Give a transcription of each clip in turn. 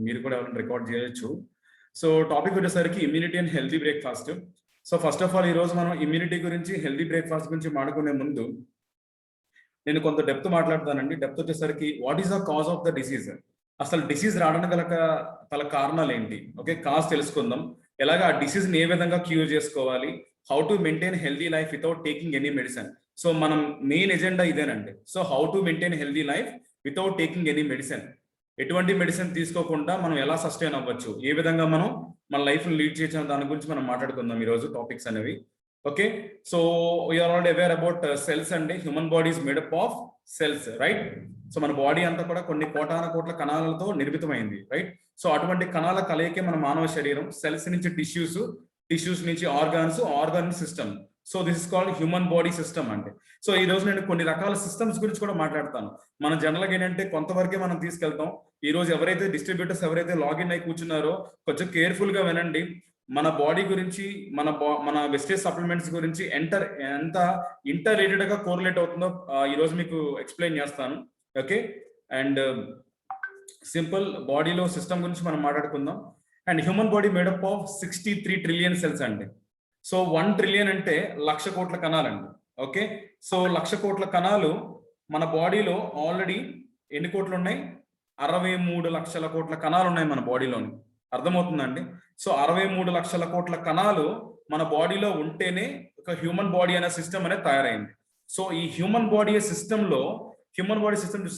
మీరు కూడా ఎవరైనా రికార్డ్ చేయొచ్చు. సో టాపిక్ వచ్చేసరికి immunity and healthy breakfast. So first of all ఈరోజు మనం ఇమ్యూనిటీ గురించి, హెల్తీ బ్రేక్ఫాస్ట్ గురించి మాట్లాడుకునే ముందు నేను కొంత డెప్త్ మాట్లాడతానండి. డెప్త్ వచ్చేసరికి what is the cause of the disease, అసలు డిసీజ్ రావడానికి గల కారణాలు ఏంటి, ఓకే కాజ్ తెలుసుకుందాం. ఎలాగ ఆ డిసీజ్ని ఏ విధంగా క్యూర్ చేసుకోవాలి, how to maintain healthy life without taking any medicine. So మనం మెయిన్ ఎజెండా ఇదేనండి. So how to maintain healthy life without taking any medicine, ఎటువంటి మెడిసిన్ తీసుకోకుండా మనం ఎలా సస్టైన్ అవ్వచ్చు, ఏ విధంగా మనం మన లైఫ్ లీడ్ చేసిన దాని గురించి మనం మాట్లాడుకుందాం ఈరోజు టాపిక్స్ అనేవి. Okay, so we're already aware about cells అండి. Human body is made up of cells, right. So మన బాడీ అంతా కూడా కొన్ని కోటాన కోట్ల కణాలతో నిర్మితమైంది, రైట్. సో అటువంటి కణాల కలయికే మన మానవ శరీరం. సెల్స్ నుంచి టిష్యూస్, టిష్యూస్ నుంచి organs, organ system. So this is called human body system అంటే. సో ఈ రోజు నేను కొన్ని రకాల సిస్టమ్స్ గురించి కూడా మాట్లాడతాను. మన జనరల్గా ఏంటంటే కొంతవరకే మనం తీసుకెళ్తాం. ఈ రోజు ఎవరైతే డిస్ట్రిబ్యూటర్స్ ఎవరైతే లాగిన్ అయి కూర్చున్నారో కొంచెం కేర్ఫుల్ గా వినండి. మన బాడీ గురించి, మన వెస్టేజ్ సప్లిమెంట్స్ గురించి ఎంత ఇంటర్ రిలేటెడ్ గా కోరిలేట్ అవుతుందో ఈ రోజు మీకు ఎక్స్ప్లెయిన్ చేస్తాను. ఓకే, అండ్ సింపుల్ బాడీలో సిస్టమ్ గురించి మనం మాట్లాడుకుందాం. And human body made up of 63 trillion cells అండి. సో 1 ట్రిలియన్ అంటే 1,00,000 కోట్ల కణాలండి. ఓకే, సో 1,00,000 కోట్ల కణాలు మన బాడీలో ఆల్రెడీ ఎన్ని కోట్లు ఉన్నాయి? 63 లక్షల కోట్ల కణాలు ఉన్నాయి మన బాడీలోని. అర్థమవుతుందండి? సో 63 లక్షల కోట్ల కణాలు మన బాడీలో ఉంటేనే ఒక హ్యూమన్ బాడీ అనే సిస్టమ్ అనేది తయారైంది. సో ఈ human body system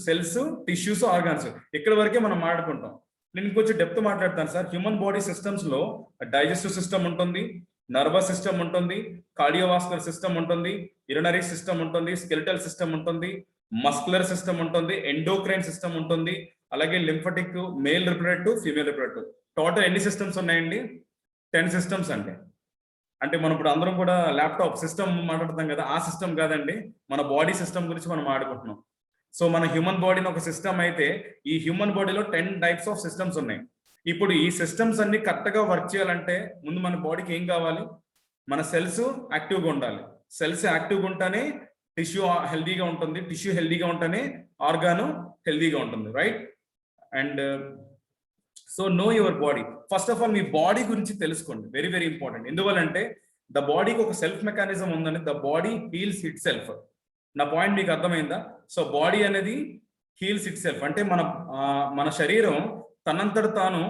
cells, tissues, organs ఇక్కడ వరకే మనం మాట్లాడుకుంటాం. నేను ఇంకొంచెం డెప్త్ మాట్లాడతాను సార్. హ్యూమన్ బాడీ సిస్టమ్స్ లో డైజెస్టివ్ సిస్టమ్ ఉంటుంది, నర్వస్ సిస్టమ్ ఉంటుంది, కార్డియోవాస్కులర్ సిస్టమ్ ఉంటుంది, యూరినరీ సిస్టమ్ ఉంటుంది, స్కెలిటల్ సిస్టమ్ ఉంటుంది, మస్కులర్ సిస్టమ్ ఉంటుంది, ఎండోక్రైన్ సిస్టమ్ ఉంటుంది, అలాగే lymphatic, male reproductive, female reproductive. Total ఎన్ని సిస్టమ్స్ ఉన్నాయండి? 10 సిస్టమ్స్ అండి. అంటే మనం ఇప్పుడు అందరం కూడా ల్యాప్టాప్ సిస్టమ్ మాట్లాడుతాం కదా, ఆ సిస్టమ్ కాదండి, మన బాడీ సిస్టమ్ గురించి మనం ఆడుకుంటున్నాం. సో మన హ్యూమన్ బాడీని ఒక సిస్టమ్ అయితే ఈ హ్యూమన్ బాడీలో 10 టైప్స్ ఆఫ్ సిస్టమ్స్ ఉన్నాయి. ఇప్పుడు ఈ సిస్టమ్స్ అన్ని కరెక్ట్ గా వర్క్ చేయాలంటే ముందు మన బాడీకి ఏం కావాలి? మన సెల్స్ యాక్టివ్గా ఉండాలి. సెల్స్ యాక్టివ్గా ఉంటేనే టిష్యూ హెల్దీగా ఉంటుంది, టిష్యూ హెల్దీగా ఉంటేనే ఆర్గాను హెల్దీగా ఉంటుంది, right. And so know your body. First of all మీ బాడీ గురించి తెలుసుకోండి, వెరీ వెరీ ఇంపార్టెంట్. ఎందువల్లంటే ద బాడీకి ఒక సెల్ఫ్ మెకానిజం ఉందని, the body heals itself. నా పాయింట్ మీకు అర్థమైందా? సో బాడీ అనేది హీల్స్ ఇట్ సెల్ఫ్ అంటే మన శరీరం తనంతట తాను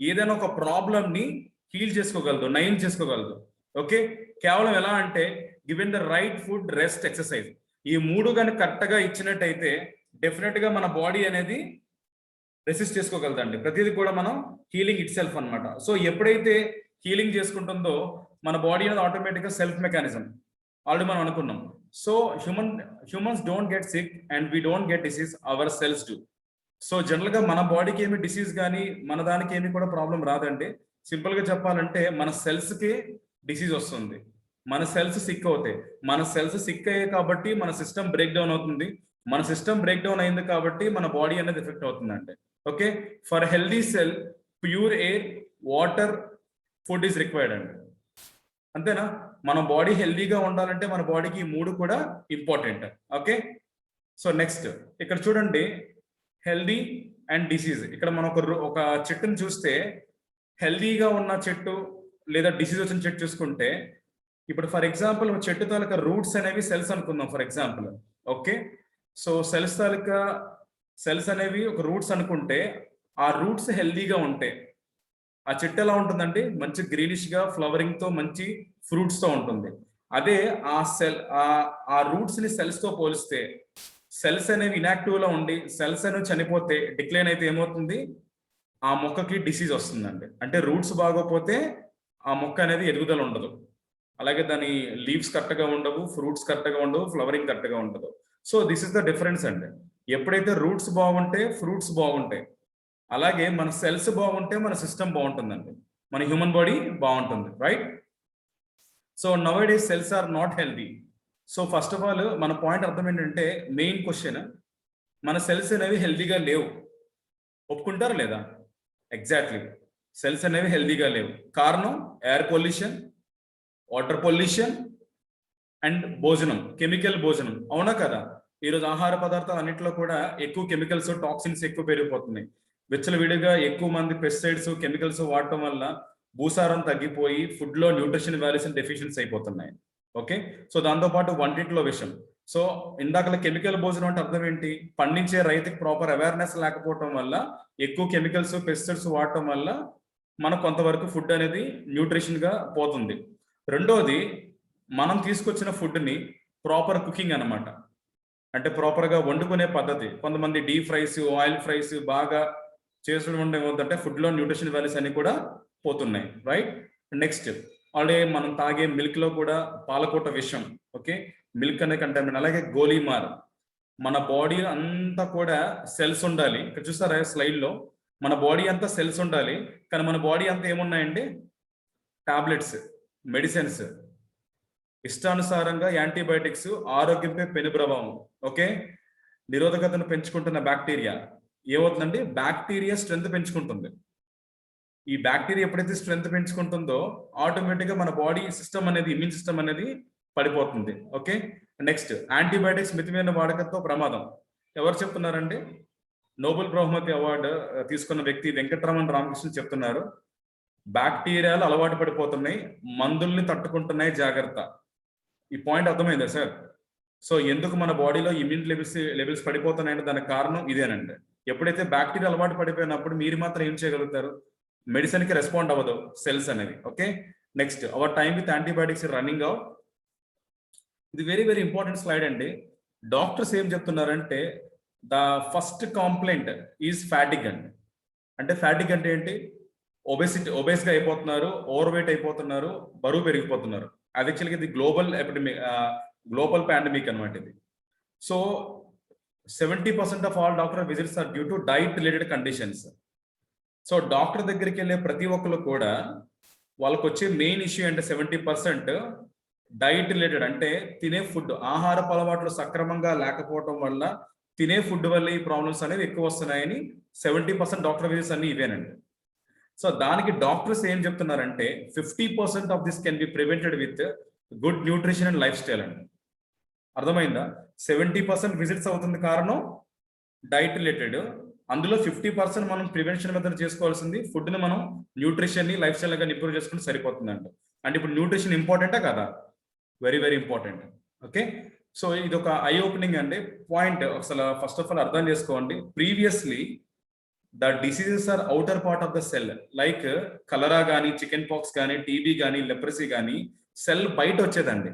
ఏదైనా ఒక ప్రాబ్లమ్ ని హీల్ చేసుకోగలదు, నయం చేసుకోగలదు. ఓకే, కేవలం ఎలా అంటే given the right food, rest, exercise, ఈ 3 కానీ కరెక్ట్ గా ఇచ్చినట్టయితే డెఫినెట్ గా మన బాడీ అనేది రెసిస్ట్ చేసుకోగలదండి. ప్రతిదీ కూడా మనం హీలింగ్ ఇట్ సెల్ఫ్ అనమాట. సో ఎప్పుడైతే హీలింగ్ చేసుకుంటుందో మన బాడీ అనేది ఆటోమేటిక్గా సెల్ఫ్ మెకానిజం ఆల్రెడీ మనం అనుకున్నాం. So humans don't get sick and we don't get disease, our cells do. So general గా మన బాడీకి ఏమి డిసీజ్ కానీ మన దానికి ఏమి కూడా ప్రాబ్లం రాదండి. సింపుల్ గా చెప్పాలంటే మన సెల్స్ కి డిసీజ్ వస్తుంది, మన సెల్స్ సిక్ అవుతాయి. మన సెల్స్ సిక్ అయ్యాయి కాబట్టి మన సిస్టమ్ బ్రేక్ డౌన్ అవుతుంది. మన సిస్టమ్ బ్రేక్ డౌన్ అయింది కాబట్టి మన బాడీ అనేది ఎఫెక్ట్ అవుతుందండి. Okay, for healthy cell pure air, water, food is required అండి. అంతేనా? మన బాడీ హెల్దీగా ఉండాలంటే మన బాడీకి ఈ 3 కూడా ఇంపార్టెంట్. ఓకే, సో నెక్స్ట్ ఇక్కడ చూడండి, హెల్దీ అండ్ డిసీజ్. ఇక్కడ మనం ఒక చెట్టుని చూస్తే హెల్దీగా ఉన్న చెట్టు లేదా డిసీజ్ వచ్చిన చెట్టు చూసుకుంటే, ఇప్పుడు ఫర్ ఎగ్జాంపుల్ చెట్టు తాలూకా రూట్స్ అనేవి సెల్స్ అనుకుందాం for example. Okay, so cells అనేవి ఒక రూట్స్ అనుకుంటే, ఆ రూట్స్ హెల్దీగా ఉంటే ఆ చెట్టు ఎలా ఉంటుందండి? మంచి గ్రీనిష్ గా ఫ్లవరింగ్ తో మంచి ఫ్రూట్స్ తో ఉంటుంది. అదే ఆ రూట్స్ ని సెల్స్ తో పోలిస్తే, సెల్స్ అనేవి ఇనాక్టివ్ లో ఉండి సెల్స్ అనేవి చనిపోతే, డిక్లైన్ అయితే ఏమవుతుంది? ఆ మొక్కకి డిసీజ్ వస్తుందండి. అంటే రూట్స్ బాగోపోతే ఆ మొక్క అనేది ఎదుగుదల ఉండదు, అలాగే దాని లీవ్స్ కరెక్ట్ గా ఉండవు, ఫ్రూట్స్ కరెక్ట్ గా ఉండవు, ఫ్లవరింగ్ కరెక్ట్ గా ఉండదు. So this is the difference అండి. ఎప్పుడైతే రూట్స్ బాగుంటే ఫ్రూట్స్ బాగుంటాయి, అలాగే మన సెల్స్ బాగుంటే మన సిస్టమ్ బాగుంటుందండి, మన హ్యూమన్ బాడీ బాగుంటుంది, right. So nowadays cells are not healthy. So first of all మన పాయింట్ అర్థం ఏంటంటే, మెయిన్ క్వశ్చన్, మన సెల్స్ అనేవి హెల్దీగా లేవు. ఒప్పుకుంటారా లేదా? ఎగ్జాక్ట్లీ, సెల్స్ అనేవి హెల్దీగా లేవు. కారణం air pollution, water pollution and భోజనం, కెమికల్ భోజనం. అవునా కదా? ఈరోజు ఆహార పదార్థాలు అన్నింటిలో కూడా ఎక్కువ కెమికల్స్, టాక్సిన్స్ ఎక్కువ పెరిగిపోతున్నాయి. విచ్చలవిడిగా ఎక్కువ మంది పెస్టిసైడ్స్ కెమికల్స్ వాడటం వల్ల భూసారం తగ్గిపోయి ఫుడ్ లో న్యూట్రిషన్ వాల్యూస్ డెఫిషియన్సీ అయిపోతున్నాయి. ఓకే, సో దాంతోపాటు వంటింట్లో విషయం. సో ఇందాకల కెమికల్ భోజనం అంటే అర్థం ఏంటి? పండించే రైతుకి ప్రాపర్ అవేర్నెస్ లేకపోవటం వల్ల ఎక్కువ కెమికల్స్ పెస్టిసైడ్స్ వాడటం వల్ల మనకు కొంతవరకు ఫుడ్ అనేది న్యూట్రిషన్ గా పోతుంది. రెండోది, మనం తీసుకొచ్చిన ఫుడ్ ని ప్రాపర్ కుకింగ్ అనమాట, అంటే ప్రాపర్ గా వండుకునే పద్ధతి. కొంతమంది డీప్ ఫ్రైస్, ఆయిల్ ఫ్రైస్ బాగా చేసుకుని ఏమవుతుందంటే ఫుడ్ లో న్యూట్రిషన్ వాల్యూస్ అన్ని కూడా పోతున్నాయి, రైట్? నెక్స్ట్, ఆల్రెడీ మనం తాగే మిల్క్ లో కూడా పాలకోట విషయం. ఓకే, మిల్క్ అనే కంటెంట్. అలాగే గోలీమార్. మన బాడీ అంతా కూడా సెల్స్ ఉండాలి. ఇక్కడ చూస్తారా స్లైడ్ లో, మన బాడీ అంతా సెల్స్ ఉండాలి, కానీ మన బాడీ అంతా ఏమున్నాయండి? టాబ్లెట్స్, మెడిసిన్స్, ఇష్టానుసారంగా యాంటీబయాటిక్స్, ఆరోగ్యంపై పెను ప్రభావం. ఓకే, నిరోధకతను పెంచుకుంటున్న బ్యాక్టీరియా ఏమవుతుందండి? బ్యాక్టీరియా స్ట్రెంత్ పెంచుకుంటుంది. ఈ బ్యాక్టీరియా ఎప్పుడైతే స్ట్రెంత్ పెంచుకుంటుందో ఆటోమేటిక్ గా మన బాడీ సిస్టమ్ అనేది, ఇమ్యూన్ సిస్టమ్ అనేది పడిపోతుంది. ఓకే, నెక్స్ట్, యాంటీబయాటిక్స్ మితిమీరిన వాడకంతో ప్రమాదం. ఎవరు చెప్తున్నారండి? నోబెల్ బహుమతి అవార్డు తీసుకున్న వ్యక్తి వెంకటరమణ రామకృష్ణ చెప్తున్నారు, బ్యాక్టీరియాలు అలవాటు పడిపోతున్నాయి, మందుల్ని తట్టుకుంటున్నాయి, జాగ్రత్త. ఈ పాయింట్ అర్థమైందా సార్? సో ఎందుకు మన బాడీలో ఇమ్యూన్ లెవెల్స్ పడిపోతున్నాయంటే దానికి కారణం ఇదేనండి. ఎప్పుడైతే బ్యాక్టీరియా అలవాటు పడిపోయినప్పుడు మీరు మాత్రం ఏం చేయగలుగుతారు? మెడిసిన్ కి రెస్పాండ్ అవ్వదు సెల్స్ అనేవి. Okay, next, our time with antibiotics running out. ఇది వెరీ వెరీ ఇంపార్టెంట్ స్లైడ్ అండి. డాక్టర్స్ ఏం చెప్తున్నారంటే the first complaint is fatigue అండి. అంటే ఫ్యాటిక్ అంటే ఏంటి? ఒబేస్ గా అయిపోతున్నారు, ఓవర్ వెయిట్ అయిపోతున్నారు, బరువు పెరిగిపోతున్నారు. అది యాక్చువల్గా ఇది గ్లోబల్ పాండమిక్ అనమాట ఇది. So 70% of all doctor visits are due to diet related conditions. So doctor దగ్గరికి వెళ్ళే ప్రతి ఒక్కరు కూడా వాళ్ళకి వచ్చే మెయిన్ ఇష్యూ అంటే 70% డైట్ రిలేటెడ్, అంటే తినే ఫుడ్, ఆహారపు అలవాట్లు సక్రమంగా లేకపోవడం వల్ల, తినే ఫుడ్ వల్ల ఈ ప్రాబ్లమ్స్ అనేవి ఎక్కువ వస్తున్నాయని 70% డాక్టర్ విజిట్స్ అన్ని ఇవేనండి. సో దానికి డాక్టర్స్ ఏం చెప్తున్నారంటే 50% of this can be prevented with good nutrition and life style అండి. అర్థమైందా? 70% విజిట్స్ అవుతుంది కారణం డైట్ రిలేటెడ్, అందులో 50% మనం ప్రివెన్షన్ మెథడ్ చేసుకోవాల్సింది ఫుడ్ ని మనం న్యూట్రిషన్ ని లైఫ్ స్టైల్ గా ఇంప్రూవ్ చేసుకుంటే సరిపోతుందంట. అంటే ఇప్పుడు న్యూట్రిషన్ ఇంపార్టెంటా కదా? Very very important. Okay, so ఇది ఒక ఐ ఓపెనింగ్ అండి పాయింట్. అసలు ఫస్ట్ ఆఫ్ ఆల్ అర్థం చేసుకోండి, previously the diseases are outer part of the cell, like cholera కానీ, చికెన్ పాక్స్ కానీ, టీబీ కానీ, లెప్రసీ కానీ సెల్ బయట వచ్చేదండి.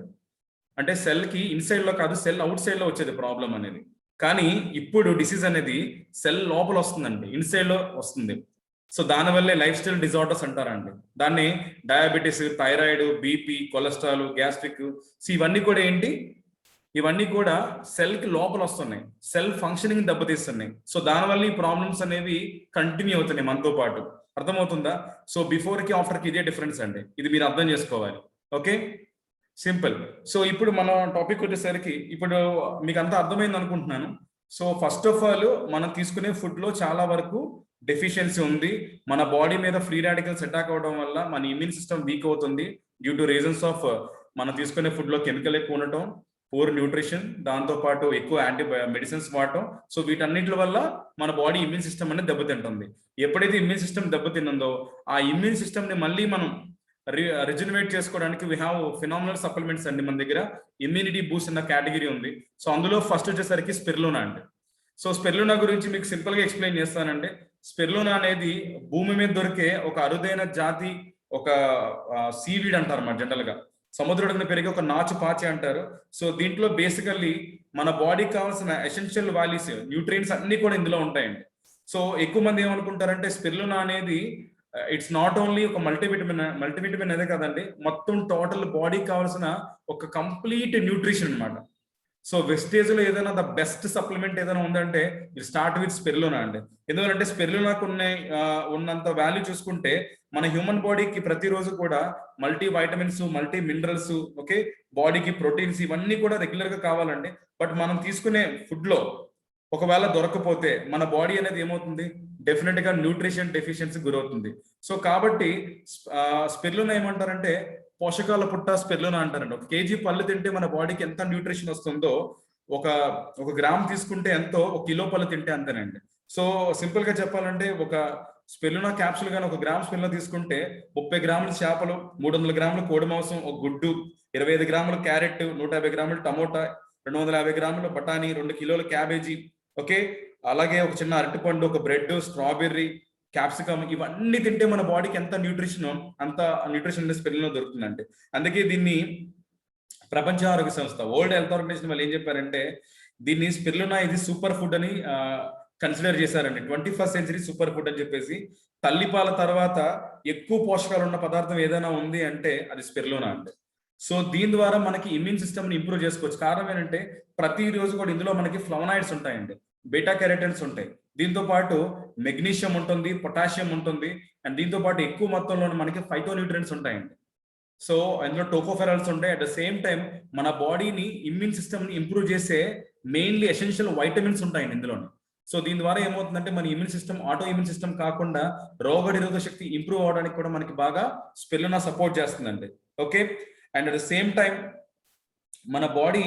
అంటే సెల్ కి ఇన్సైడ్ లో కాదు, సెల్ అవుట్ సైడ్ లో వచ్చేది ప్రాబ్లం అనేది. కానీ ఇప్పుడు డిసీజ్ అనేది సెల్ లోపల వస్తుందండి, ఇన్సైడ్ లో వస్తుంది. సో దానివల్లే లైఫ్ స్టైల్ డిజార్డర్స్ అంటారండి. దాన్ని diabetes, thyroid, BP, cholesterol, gastric, ఇవన్నీ కూడా ఏంటి? ఇవన్నీ కూడా సెల్ కి లోపల వస్తున్నాయి, సెల్ ఫంక్షనింగ్ దెబ్బతీస్తున్నాయి. సో దానివల్ల ఈ ప్రాబ్లమ్స్ అనేవి కంటిన్యూ అవుతున్నాయి మనతో పాటు. అర్థమవుతుందా? సో బిఫోర్ కి ఆఫ్టర్ కి ఇదే డిఫరెన్స్ అండి, ఇది మీరు అర్థం చేసుకోవాలి. Okay, simple. సో ఇప్పుడు మన టాపిక్ వచ్చేసరికి, ఇప్పుడు మీకు అంతా అర్థమైంది అనుకుంటున్నాను. సో ఫస్ట్ ఆఫ్ ఆల్ మనం తీసుకునే ఫుడ్ లో చాలా వరకు డెఫిషియన్సీ ఉంది. మన బాడీ మీద ఫ్రీ రాడికల్స్ అటాక్ అవడం వల్ల మన ఇమ్యూన్ సిస్టమ్ వీక్ అవుతుంది, డ్యూ టు రీజన్స్ ఆఫ్ మనం తీసుకునే ఫుడ్ లో కెమికల్ ఎక్కువ ఉండటం, పూర్ న్యూట్రిషన్, దాంతో పాటు ఎక్కువ మెడిసిన్స్ వాడటం. సో వీటన్నిటి వల్ల మన బాడీ ఇమ్యూన్ సిస్టమ్ అనేది దెబ్బతింటుంది. ఎప్పుడైతే ఇమ్యూన్ సిస్టమ్ దెబ్బతిన్నందో ఆ ఇమ్యూన్ సిస్టమ్ ని మళ్ళీ మనం రిజనరేట్ చేసుకోవడానికి వీ హ్యావ్ ఫినామినల్ సప్లిమెంట్స్ అండి. మన దగ్గర ఇమ్యూనిటీ బూస్ట్ అన్న కేటగిరీ ఉంది. సో అందులో ఫస్ట్ వచ్చేసరికి స్పిరులినా అండి. సో స్పిరులినా గురించి మీకు సింపుల్ గా ఎక్స్ప్లెయిన్ చేస్తానండి. స్పిరులినా అనేది భూమి మీద దొరికే ఒక అరుదైన జాతి, ఒక సీవీడ్ అంటారు అన్నమాట. జనరల్ గా సముద్రుడిని పెరిగే ఒక నాచు పాచి అంటారు. సో దీంట్లో బేసికల్లీ మన బాడీకి కావాల్సిన ఎసెన్షియల్ వాల్యూస్, న్యూట్రియంట్స్ అన్ని కూడా ఇందులో ఉంటాయండి. సో ఎక్కువ మంది ఏమనుకుంటారంటే స్పిరులినా అనేది ఇట్స్ నాట్ ఓన్లీ ఒక మల్టీవిటమిన్ అదే కదండి, మొత్తం టోటల్ బాడీకి కావాల్సిన ఒక కంప్లీట్ న్యూట్రిషన్ అన్నమాట. సో వెస్టేజ్ లో ఏదైనా ద బెస్ట్ సప్లిమెంట్ ఏదైనా ఉందంటే ఇది స్టార్ట్ విత్ స్పిరులినా అండి. ఎందుకంటే స్పిరులినాకు ఉన్నంత వాల్యూ చూసుకుంటే మన హ్యూమన్ బాడీకి ప్రతిరోజు కూడా multi vitamins, multi minerals, okay, బాడీకి ప్రోటీన్స్, ఇవన్నీ కూడా రెగ్యులర్ గా కావాలండి. బట్ మనం తీసుకునే ఫుడ్ లో ఒకవేళ దొరకపోతే మన బాడీ అనేది ఏమవుతుంది? డెఫినెట్ గా న్యూట్రిషన్ డెఫిషియన్సీ గురవుతుంది. సో కాబట్టి స్పిరులినా ఏమంటారంటే పోషకాల పుట్ట స్పిరులినా అంటారండి. 1 kg పళ్ళు తింటే మన బాడీకి ఎంత న్యూట్రిషన్ వస్తుందో, ఒక గ్రామ్ తీసుకుంటే ఎంతో 1 కిలో పళ్ళు తింటే అంతేనండి. సో సింపుల్ గా చెప్పాలంటే ఒక స్పెల్లునా క్యాప్సుల్ గాని 1 గ్రామ్ స్పెల్లునా తీసుకుంటే 30 గ్రాముల చేపలు, 300 గ్రాముల కోడి మాంసం, ఒక గుడ్డు, 25 గ్రాముల క్యారెట్, 150 గ్రాముల టమోటా, 250 గ్రాముల బఠానీ, 2 కిలోల క్యాబేజీ, ఓకే, అలాగే ఒక చిన్న అరటిపండు, ఒక బ్రెడ్, స్ట్రాబెర్రీ, క్యాప్సికమ్, ఇవన్నీ తింటే మన బాడీకి ఎంత న్యూట్రిషన్ అంత న్యూట్రిషన్ స్పెల్లులో దొరుకుతుందండి. అందుకే దీన్ని ప్రపంచ ఆరోగ్య సంస్థ, వరల్డ్ హెల్త్ ఆర్గనైజేషన్ వాళ్ళు ఏం చెప్పారంటే దీన్ని స్పిరులినా ఇది సూపర్ ఫుడ్ అని కన్సిడర్ చేశారండి. 21st సెంచరీ సూపర్ ఫుడ్ అని చెప్పేసి. తల్లిపాల తర్వాత ఎక్కువ పోషకాలు ఉన్న పదార్థం ఏదైనా ఉంది అంటే అది స్పిరులినా అండి. సో దీని ద్వారా మనకి ఇమ్యూన్ సిస్టమ్ ని ఇంప్రూవ్ చేసుకోవచ్చు. కారణం ఏంటంటే ప్రతిరోజు కూడా ఇందులో మనకి ఫ్లవనాయిడ్స్ ఉంటాయండి, బీటా కెరటిన్స్ ఉంటాయి, దీంతో పాటు మెగ్నీషియం ఉంటుంది, పొటాషియం ఉంటుంది, అండ్ దీంతో పాటు ఎక్కువ మొత్తంలో మనకి ఫైటో న్యూట్రియంట్స్ ఉంటాయండి. సో అందులో టోకోఫెరాల్స్ ఉంటాయి. అట్ ద సేమ్ టైం మన బాడీని ఇమ్యూన్ సిస్టమ్ ని ఇంప్రూవ్ చేసే మెయిన్లీ ఎసెన్షియల్ వైటమిన్స్ ఉంటాయండి ఇందులోని. సో దీని ద్వారా ఏమవుతుందంటే మన immune system auto immune system కాకుండా రోగ నిరోధక శక్తి ఇంప్రూవ్ అవడానికి కూడా మనకి బాగా స్పిరులినా సపోర్ట్ చేస్తుందండి. Okay, and at the same time మన బాడీ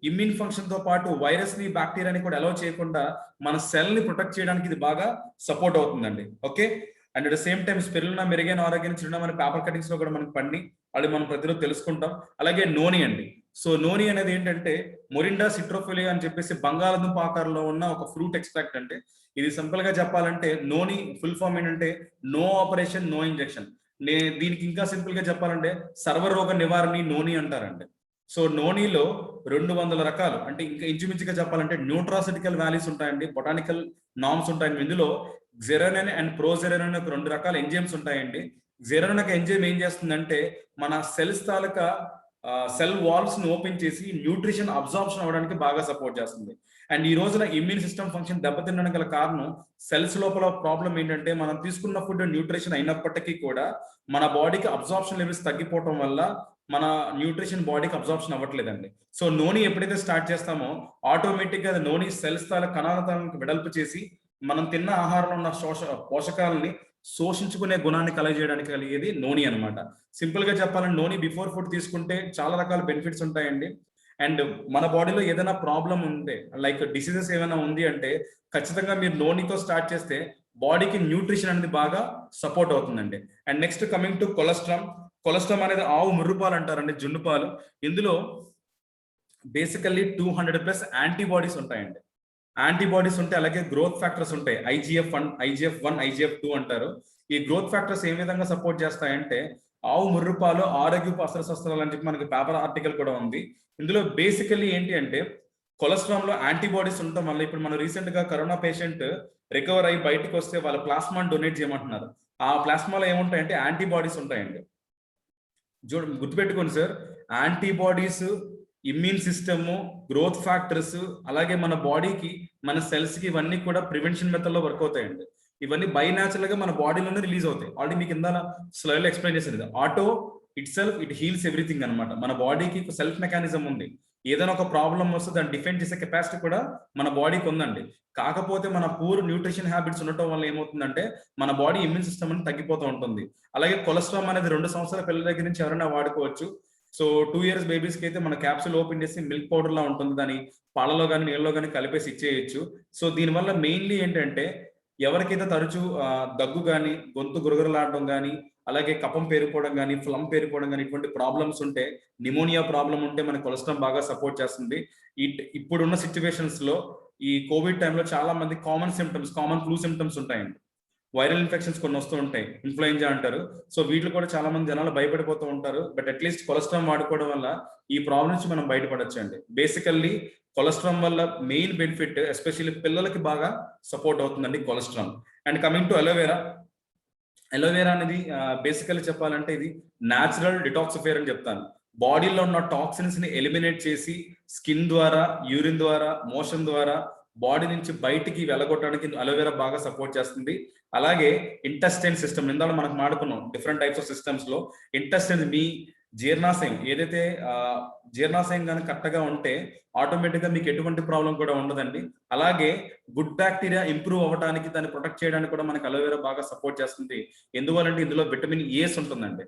ఇమ్యూన్ ఫంక్షన్ తో పాటు వైరస్ ని, బ్యాక్టీరియాని కూడా అలౌ చేయకుండా మన సెల్ ని ప్రొటెక్ట్ చేయడానికి ఇది బాగా సపోర్ట్ అవుతుందండి. Okay, and at the same time spirulina మెరుగైన ఆరోగ్యాన్ని చిన్న మన పేపర్ కటింగ్స్ లో కూడా మనకి పండి అది మనం ప్రతిరోజు తెలుసుకుంటాం. అలాగే నోని అండి. సో నోని అనేది ఏంటంటే మొరిండా సిట్రోఫిలియా అని చెప్పేసి బంగాళదుంప ఆకారంలో ఉన్న ఒక ఫ్రూట్ ఎక్స్ట్రాక్ట్ అంటే. ఇది సింపుల్ గా చెప్పాలంటే నోని ఫుల్ ఫామ్ ఏంటంటే నో ఆపరేషన్ నో ఇంజెక్షన్. దీనికి ఇంకా సింపుల్ గా చెప్పాలంటే సర్వరోగ నివారణి నోని అంటారండి. సో నోనీలో 200 రకాలు, అంటే ఇంకా ఇంచుమించుగా చెప్పాలంటే న్యూట్రాసిటికల్ వాల్యూస్ ఉంటాయండి, బొటానికల్ నామ్స్ ఉంటాయండి. ఇందులో జెరనిన్ అండ్ ప్రోజెరనిన్ అనే 2 రకాల ఎంజైమ్స్ ఉంటాయండి. జెరనిన్ ఒక ఎంజైమ్ ఏం చేస్తుందంటే మన సెల్స్ తాలూకా సెల్ వాల్స్ ని ఓపెన్ చేసి న్యూట్రిషన్ అబ్జార్ప్షన్ అవడానికి బాగా సపోర్ట్ చేస్తుంది. అండ్ ఈ రోజున ఇమ్యూన్ సిస్టమ్ ఫంక్షన్ దెబ్బతినడానికి గల కారణం సెల్స్ లోపల ప్రాబ్లం ఏంటంటే మనం తీసుకున్న ఫుడ్ న్యూట్రిషన్ అయినప్పటికీ కూడా మన బాడీకి అబ్జార్ప్షన్ లెవెల్స్ తగ్గిపోవటం వల్ల మన న్యూట్రిషన్ బాడీకి అబ్జార్ప్షన్ అవ్వట్లేదండి. సో నోని ఎప్పుడైతే స్టార్ట్ చేస్తామో ఆటోమేటిక్ గా నోని సెల్స్ తాల కణాలను వెడల్పు చేసి మనం తిన్న ఆహారంలో ఉన్న పోషకాలని శోషించుకునే గుణాన్ని కలగజేయడానికి కలిగేది నోని అనమాట. సింపుల్ గా చెప్పాలంటే నోని బిఫోర్ ఫుడ్ తీసుకుంటే చాలా రకాల బెనిఫిట్స్ ఉంటాయండి. అండ్ మన బాడీలో ఏదైనా ప్రాబ్లం ఉంటే లైక్ డిసీజెస్ ఏమైనా ఉంది అంటే ఖచ్చితంగా మీరు నోనితో స్టార్ట్ చేస్తే బాడీకి న్యూట్రిషన్ అనేది బాగా సపోర్ట్ అవుతుందండి. And next coming to cholesterol. Cholesterol అనేది ఆవు ముర్రుపాలు అంటారండి, జున్ను పాలు. ఇందులో బేసికల్లీ 200+ యాంటీబాడీస్ ఉంటాయండి. యాంటీబాడీస్ ఉంటాయి, అలాగే గ్రోత్ ఫ్యాక్టర్స్ ఉంటాయి. IGF-1, IGF-2 అంటారు. ఈ గ్రోత్ ఫ్యాక్టర్స్ ఏ విధంగా సపోర్ట్ చేస్తాయంటే ఆవు ముర్రుపాలు ఆరోగ్యపు అస్త్రశస్త్రాలు అని చెప్పి మనకి పేపర్ ఆర్టికల్ కూడా ఉంది. ఇందులో బేసికల్లీ ఏంటి అంటే కొలెస్ట్రాల్ లో యాంటీబాడీస్ ఉండటం వల్ల ఇప్పుడు మనం రీసెంట్ గా కరోనా పేషెంట్ రికవర్ అయ్యి బయటకు వస్తే వాళ్ళ ప్లాస్మాని డొనేట్ చేయమంటున్నారు. ఆ ప్లాస్మాలో ఏముంటాయంటే యాంటీబాడీస్ ఉంటాయండి. గుర్తుపెట్టుకోండి sir, antibodies, immune system, growth factors, అలాగే మన బాడీకి, మన సెల్స్ కి ఇవన్నీ కూడా ప్రివెన్షన్ మెథడ్ లో వర్క్ అవుతాయండి. ఇవన్నీ బై న్యాచురల్ గా మన బాడీలోనే రిలీజ్ అవుతాయి. ఆల్రెడీ మీకు ఇందా స్లైడ్ ఎక్స్ప్లెయిన్ చేశారు. Auto it self it heels everything అనమాట. మన బాడీకి సెల్ఫ్ మెకానిజం ఉంది. ఏదైనా ఒక ప్రాబ్లం వస్తే దాన్ని డిఫెండ్ చేసే కెపాసిటీ కూడా మన బాడీకి ఉందండి. కాకపోతే మన పూర్ న్యూట్రిషన్ హ్యాబిట్స్ ఉండటం వల్ల ఏమవుతుందంటే మన బాడీ ఇమ్యూన్ సిస్టమ్ అని తగ్గిపోతూ ఉంటుంది. అలాగే కొలెస్ట్రాల్ అనేది 2 సంవత్సరాల పిల్లల దగ్గర నుంచి ఎవరైనా వాడుకోవచ్చు. సో 2 years బేబీస్ కి అయితే మన క్యాప్సూల్ ఓపెన్ చేసి మిల్క్ పౌడర్ లా ఉంటుంది, దాని పాలలో కానీ నీళ్ళలో కానీ కలిపేసి ఇచ్చేయచ్చు. సో దీనివల్ల మెయిన్లీ ఏంటంటే ఎవరికైతే తరచూ దగ్గు కానీ, గొంతు గురగురలాడడం కానీ, అలాగే కఫం పేరుకోవడం కానీ, ఫ్లమ్ పేరుకోవడం కానీ, ఇటువంటి ప్రాబ్లమ్స్ ఉంటే, నిమోనియా ప్రాబ్లం ఉంటే మన కొలెస్ట్రాల్ బాగా సపోర్ట్ చేస్తుంది. ఇప్పుడున్న సిచ్యువేషన్స్ లో ఈ కోవిడ్ టైంలో చాలా మంది కామన్ ఫ్లూ సిమ్టమ్స్ ఉంటాయండి. వైరల్ ఇన్ఫెక్షన్స్ కొన్ని వస్తూ ఉంటాయి, ఇన్ఫ్లుయెంజా అంటారు. సో వీటిలో కూడా చాలా మంది జనాలు భయపడిపోతూ ఉంటారు. బట్ అట్లీస్ట్ కొలెస్ట్రాల్ వాడుకోవడం వల్ల ఈ ప్రాబ్లం నుంచి మనం బయటపడొచ్చు అండి. బేసికల్లీ కొలెస్ట్రాల్ వల్ల మెయిన్ బెనిఫిట్ ఎస్పెషల్లీ పిల్లలకి బాగా సపోర్ట్ అవుతుందండి cholesterol. And coming to aloe vera. Aloe vera అనేది బేసికల్లీ చెప్పాలంటే ఇది న్యాచురల్ డిటాక్సిఫైయర్ అని చెప్తాను. బాడీలో ఉన్న టాక్సిన్స్ ని ఎలిమినేట్ చేసి స్కిన్ ద్వారా, యూరిన్ ద్వారా, మోషన్ ద్వారా బాడీ నుంచి బయటికి వెళ్ళగొట్టడానికి అలోవెరా బాగా సపోర్ట్ చేస్తుంది. అలాగే ఇంటెస్టైన్ సిస్టమ్, ఇందాక మనకు మాడుకున్నాం డిఫరెంట్ టైప్స్ ఆఫ్ సిస్టమ్స్ లో. ఇంటెస్టైన్ మీ జీర్ణాశయం ఏదైతే జీర్ణాశయం కానీ కరెక్ట్గా ఉంటే ఆటోమేటిక్ గా మీకు ఎటువంటి ప్రాబ్లం కూడా ఉండదండి. అలాగే గుడ్ బ్యాక్టీరియా ఇంప్రూవ్ అవ్వడానికి, దాన్ని ప్రొటెక్ట్ చేయడానికి కూడా మనకి అలోవెరా బాగా సపోర్ట్ చేస్తుంది. ఎందువల్లంటే ఇందులో విటమిన్ ఏస్ ఉంటుందండి.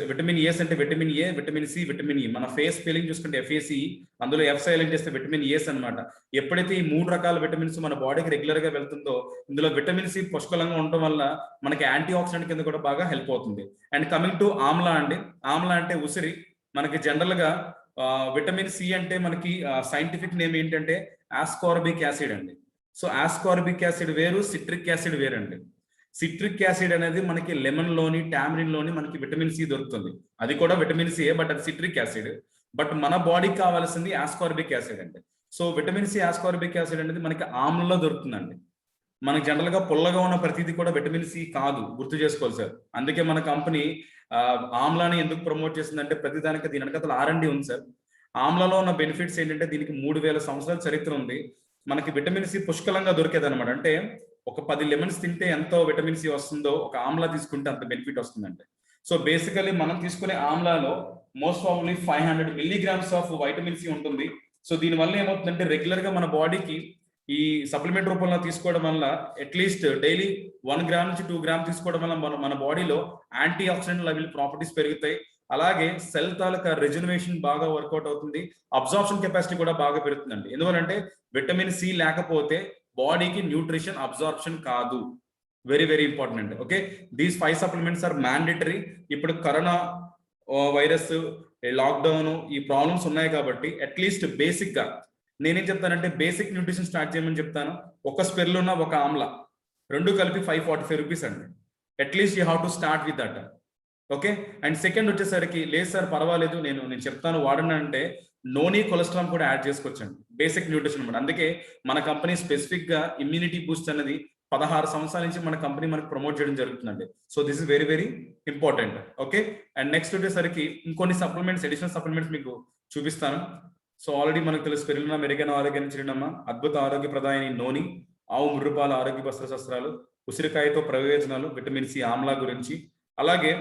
విటమిన్ ఏస్ అంటే vitamin A, vitamin C, vitamin E. మన ఫేస్ స్పెల్లింగ్ చూసుకుంటే FACE, అందులో F సైలెంట్ చేస్తే విటమిన్ ఏస్ అనమాట. ఎప్పుడైతే ఈ 3 రకాల విటమిన్స్ మన బాడీకి రెగ్యులర్ గా వెళ్తుందో, ఇందులో విటమిన్ సి పుష్కలంగా ఉండటం వల్ల మనకి యాంటీ ఆక్సిడెంట్ కింద కూడా బాగా హెల్ప్ అవుతుంది. అండ్ కమింగ్ టు ఆమ్లా అండి. ఆమ్లా అంటే ఉసిరి. మనకి జనరల్ గా విటమిన్ సి అంటే మనకి సైంటిఫిక్ నేమ్ ఏంటంటే ఆస్కార్బిక్ యాసిడ్ అండి. సో ఆస్కార్బిక్ యాసిడ్ వేరు, సిట్రిక్ యాసిడ్ వేరండి. సిట్రిక్ యాసిడ్ అనేది మనకి లెమన్ లోని, టామరిన్ లోని మనకి విటమిన్ సి దొరుకుతుంది. అది కూడా విటమిన్ సి, బట్ అది సిట్రిక్ యాసిడ్. బట్ మన బాడీకి కావాల్సింది ఆస్కార్బిక్ యాసిడ్ అండి. So vitamin C, ascorbic acid అనేది మనకి ఆమ్లలో దొరుకుతుందండి. మనకి జనరల్ గా పుల్లగా ఉన్న ప్రతిదీ కూడా విటమిన్ సి కాదు, గుర్తు చేసుకోవాలి సార్. అందుకే మన కంపెనీ ఆమ్లాని ఎందుకు ప్రమోట్ చేస్తుందంటే ప్రతిదానికి దీని వెనకాల R&D ఉంది సార్. ఆమ్లలో ఉన్న బెనిఫిట్స్ ఏంటంటే దీనికి 3000 సంవత్సరాల చరిత్ర ఉంది. మనకి విటమిన్ సి పుష్కలంగా దొరికేది అనమాట. అంటే ఒక 10 లెమన్స్ తింటే ఎంతో విటమిన్ సి వస్తుందో, ఒక ఆమ్లా తీసుకుంటే అంత బెనిఫిట్ వస్తుందండి. సో బేసికలీ మనం తీసుకునే ఆమ్లాలో most probably 500 milligrams of vitamin C ఉంటుంది. సో దీనివల్ల ఏమవుతుందంటే రెగ్యులర్ గా మన బాడీకి ఈ సప్లిమెంట్ రూపంలో తీసుకోవడం వల్ల అట్లీస్ట్ డైలీ 1 గ్రామ్ నుంచి 2 గ్రామ్ తీసుకోవడం వల్ల మన బాడీలో యాంటీ ఆక్సిడెంట్ లెవెల్ ప్రాపర్టీస్ పెరుగుతాయి. అలాగే సెల్ తాలూకా రెజ్యునేషన్ బాగా వర్కౌట్ అవుతుంది. అబ్జార్ప్షన్ కెపాసిటీ కూడా బాగా పెరుగుతుందండి. ఎందువల్లంటే విటమిన్ సి లేకపోతే బాడీకి న్యూట్రిషన్ అబ్జార్ప్షన్ కాదు. వెరీ వెరీ ఇంపార్టెంట్ అండి. Okay, these 5 supplements are mandatory. ఇప్పుడు కరోనా వైరస్, లాక్డౌన్, ఈ ప్రాబ్లమ్స్ ఉన్నాయి కాబట్టి అట్లీస్ట్ బేసిక్ గా నేనేం చెప్తానంటే బేసిక్ న్యూట్రిషన్ స్టార్ట్ చేయమని చెప్తాను. ఒక స్పెర్లున్న ఒక ఆమ్లా 2 కలిపి 545 రూపీస్ అండి. At least you have to start with that. Okay, and second వచ్చేసరికి లేదు సార్ పర్వాలేదు నేను చెప్తాను వాడండి అంటే నోని కొలెస్ట్రాల్ కూడా యాడ్ చేసుకోవచ్చండి. బేసిక్ న్యూట్రిషన్ అనమాట. అందుకే మన కంపెనీ స్పెసిఫిక్ గా ఇమ్యూనిటీ బూస్ట్ అనేది 16 సంవత్సరాల నుంచి మన కంపెనీ మనకు ప్రమోట్ చేయడం జరుగుతుందండి. So this is very very important. Okay, and next వచ్చేసరికి ఇంకొన్ని సప్లిమెంట్స్, అడిషనల్ సప్లిమెంట్స్ మీకు చూపిస్తాను. సో ఆల్రెడీ మనకు తెలుసు స్పిరులినా మెరుగైన ఆరోగ్యాన్ని చిరునమ్మ, అద్భుత ఆరోగ్య ప్రదాయని నోని, ఆవు ముర్రుపాల ఆరోగ్య శస్త్రాలు, ఉసిరికాయతో ప్రయోజనాలు, విటమిన్ సి, ఆమ్లా గురించి. అలాగే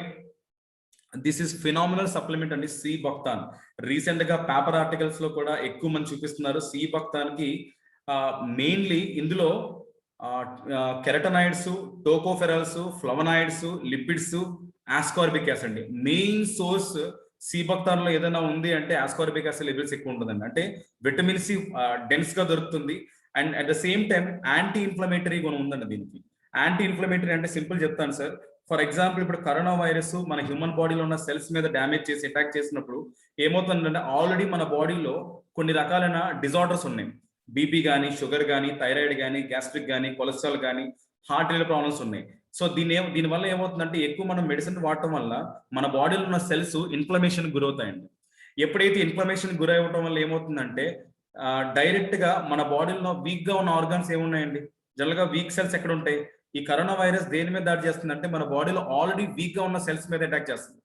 దిస్ ఇస్ ఫినామినల్ సప్లిమెంట్ అండి, సి బక్తాన్. రీసెంట్ గా పేపర్ ఆర్టికల్స్ లో కూడా ఎక్కువ మంది చూపిస్తున్నారు. సి బక్తాన్ కి మెయిన్లీ ఇందులో carotenoids, tocopherols, flavonoids, lipids, ascorbic acid అండి. మెయిన్ సోర్స్ సి బక్తాన్ లో ఏదైనా ఉంది అంటే ఆస్కార్బిక్ యాసిడ్ లెవెల్స్ ఎక్కువ ఉంటుందండి. అంటే విటమిన్ సి డెన్స్ గా దొరుకుతుంది. And at the same time anti inflammatory గుణం ఉందండి దీనికి. యాంటీ ఇన్ఫ్లమేటరీ అంటే సింపుల్ చెప్తాను సార్. ఫర్ ఎగ్జాంపుల్ ఇప్పుడు కరోనా వైరస్ మన హ్యూమన్ బాడీలో ఉన్న సెల్స్ మీద డ్యామేజ్ చేసి అటాక్ చేసినప్పుడు ఏమవుతుందంటే ఆల్రెడీ మన బాడీలో కొన్ని రకాలైన డిజార్డర్స్ ఉన్నాయి. బీపీ కానీ, షుగర్ కానీ, థైరాయిడ్ కానీ, గ్యాస్ట్రిక్ కానీ, కొలెస్ట్రాల్ కానీ, హార్ట్ రిలేటెడ్ ప్రాబ్లమ్స్ ఉన్నాయి. సో దీనివల్ల ఏమవుతుందంటే ఎక్కువ మనం మెడిసిన్ వాడటం వల్ల మన బాడీలో ఉన్న సెల్స్ ఇన్ఫ్లమేషన్ గురవుతాయండి. ఎప్పుడైతే ఇన్ఫ్లమేషన్ గురవటం వల్ల ఏమవుతుందంటే డైరెక్ట్ గా మన బాడీలో వీక్ గా ఉన్న ఆర్గాన్స్ ఏమున్నాయండి, జనరల్ గా వీక్ సెల్స్ ఎక్కడ ఉంటాయి? ఈ కరోనా వైరస్ దేని మీద దాడి చేస్తుంది అంటే మన బాడీలో ఆల్రెడీ వీక్ గా ఉన్న సెల్స్ మీద అటాక్ చేస్తుంది.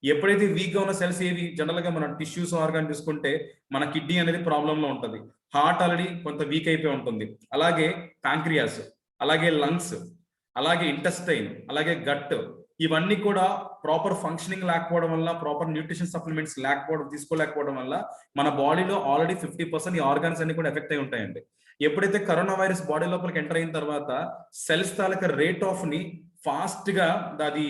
ఎప్పుడైతే వీక్ గా ఉన్న సెల్స్ ఏవి, జనరల్ గా మన టిష్యూస్ ఆర్గాన్ తీసుకుంటే మన కిడ్నీ అనేది ప్రాబ్లం లో ఉంటుంది, హార్ట్ ఆల్రెడీ కొంత వీక్ అయిపోయి ఉంటుంది, అలాగే ప్యాంక్రియాస్, అలాగే లంగ్స్, అలాగే ఇంటెస్టైన్, అలాగే గట్, ఇవన్నీ కూడా ప్రాపర్ ఫంక్షనింగ్ లేకపోవడం వల్ల, ప్రాపర్ న్యూట్రిషన్ సప్లిమెంట్స్ తీసుకోలేకపోవడం వల్ల మన బాడీలో ఆల్రెడీ 50% ఈ ఆర్గాన్స్ అన్ని కూడా ఎఫెక్ట్ అయి ఉంటాయండి. ఎప్పుడైతే కరోనా వైరస్ బాడీ లోపలికి ఎంటర్ అయిన తర్వాత సెల్స్ తాలూకా రేట్ ఆఫ్ ని ఫాస్ట్ గా అది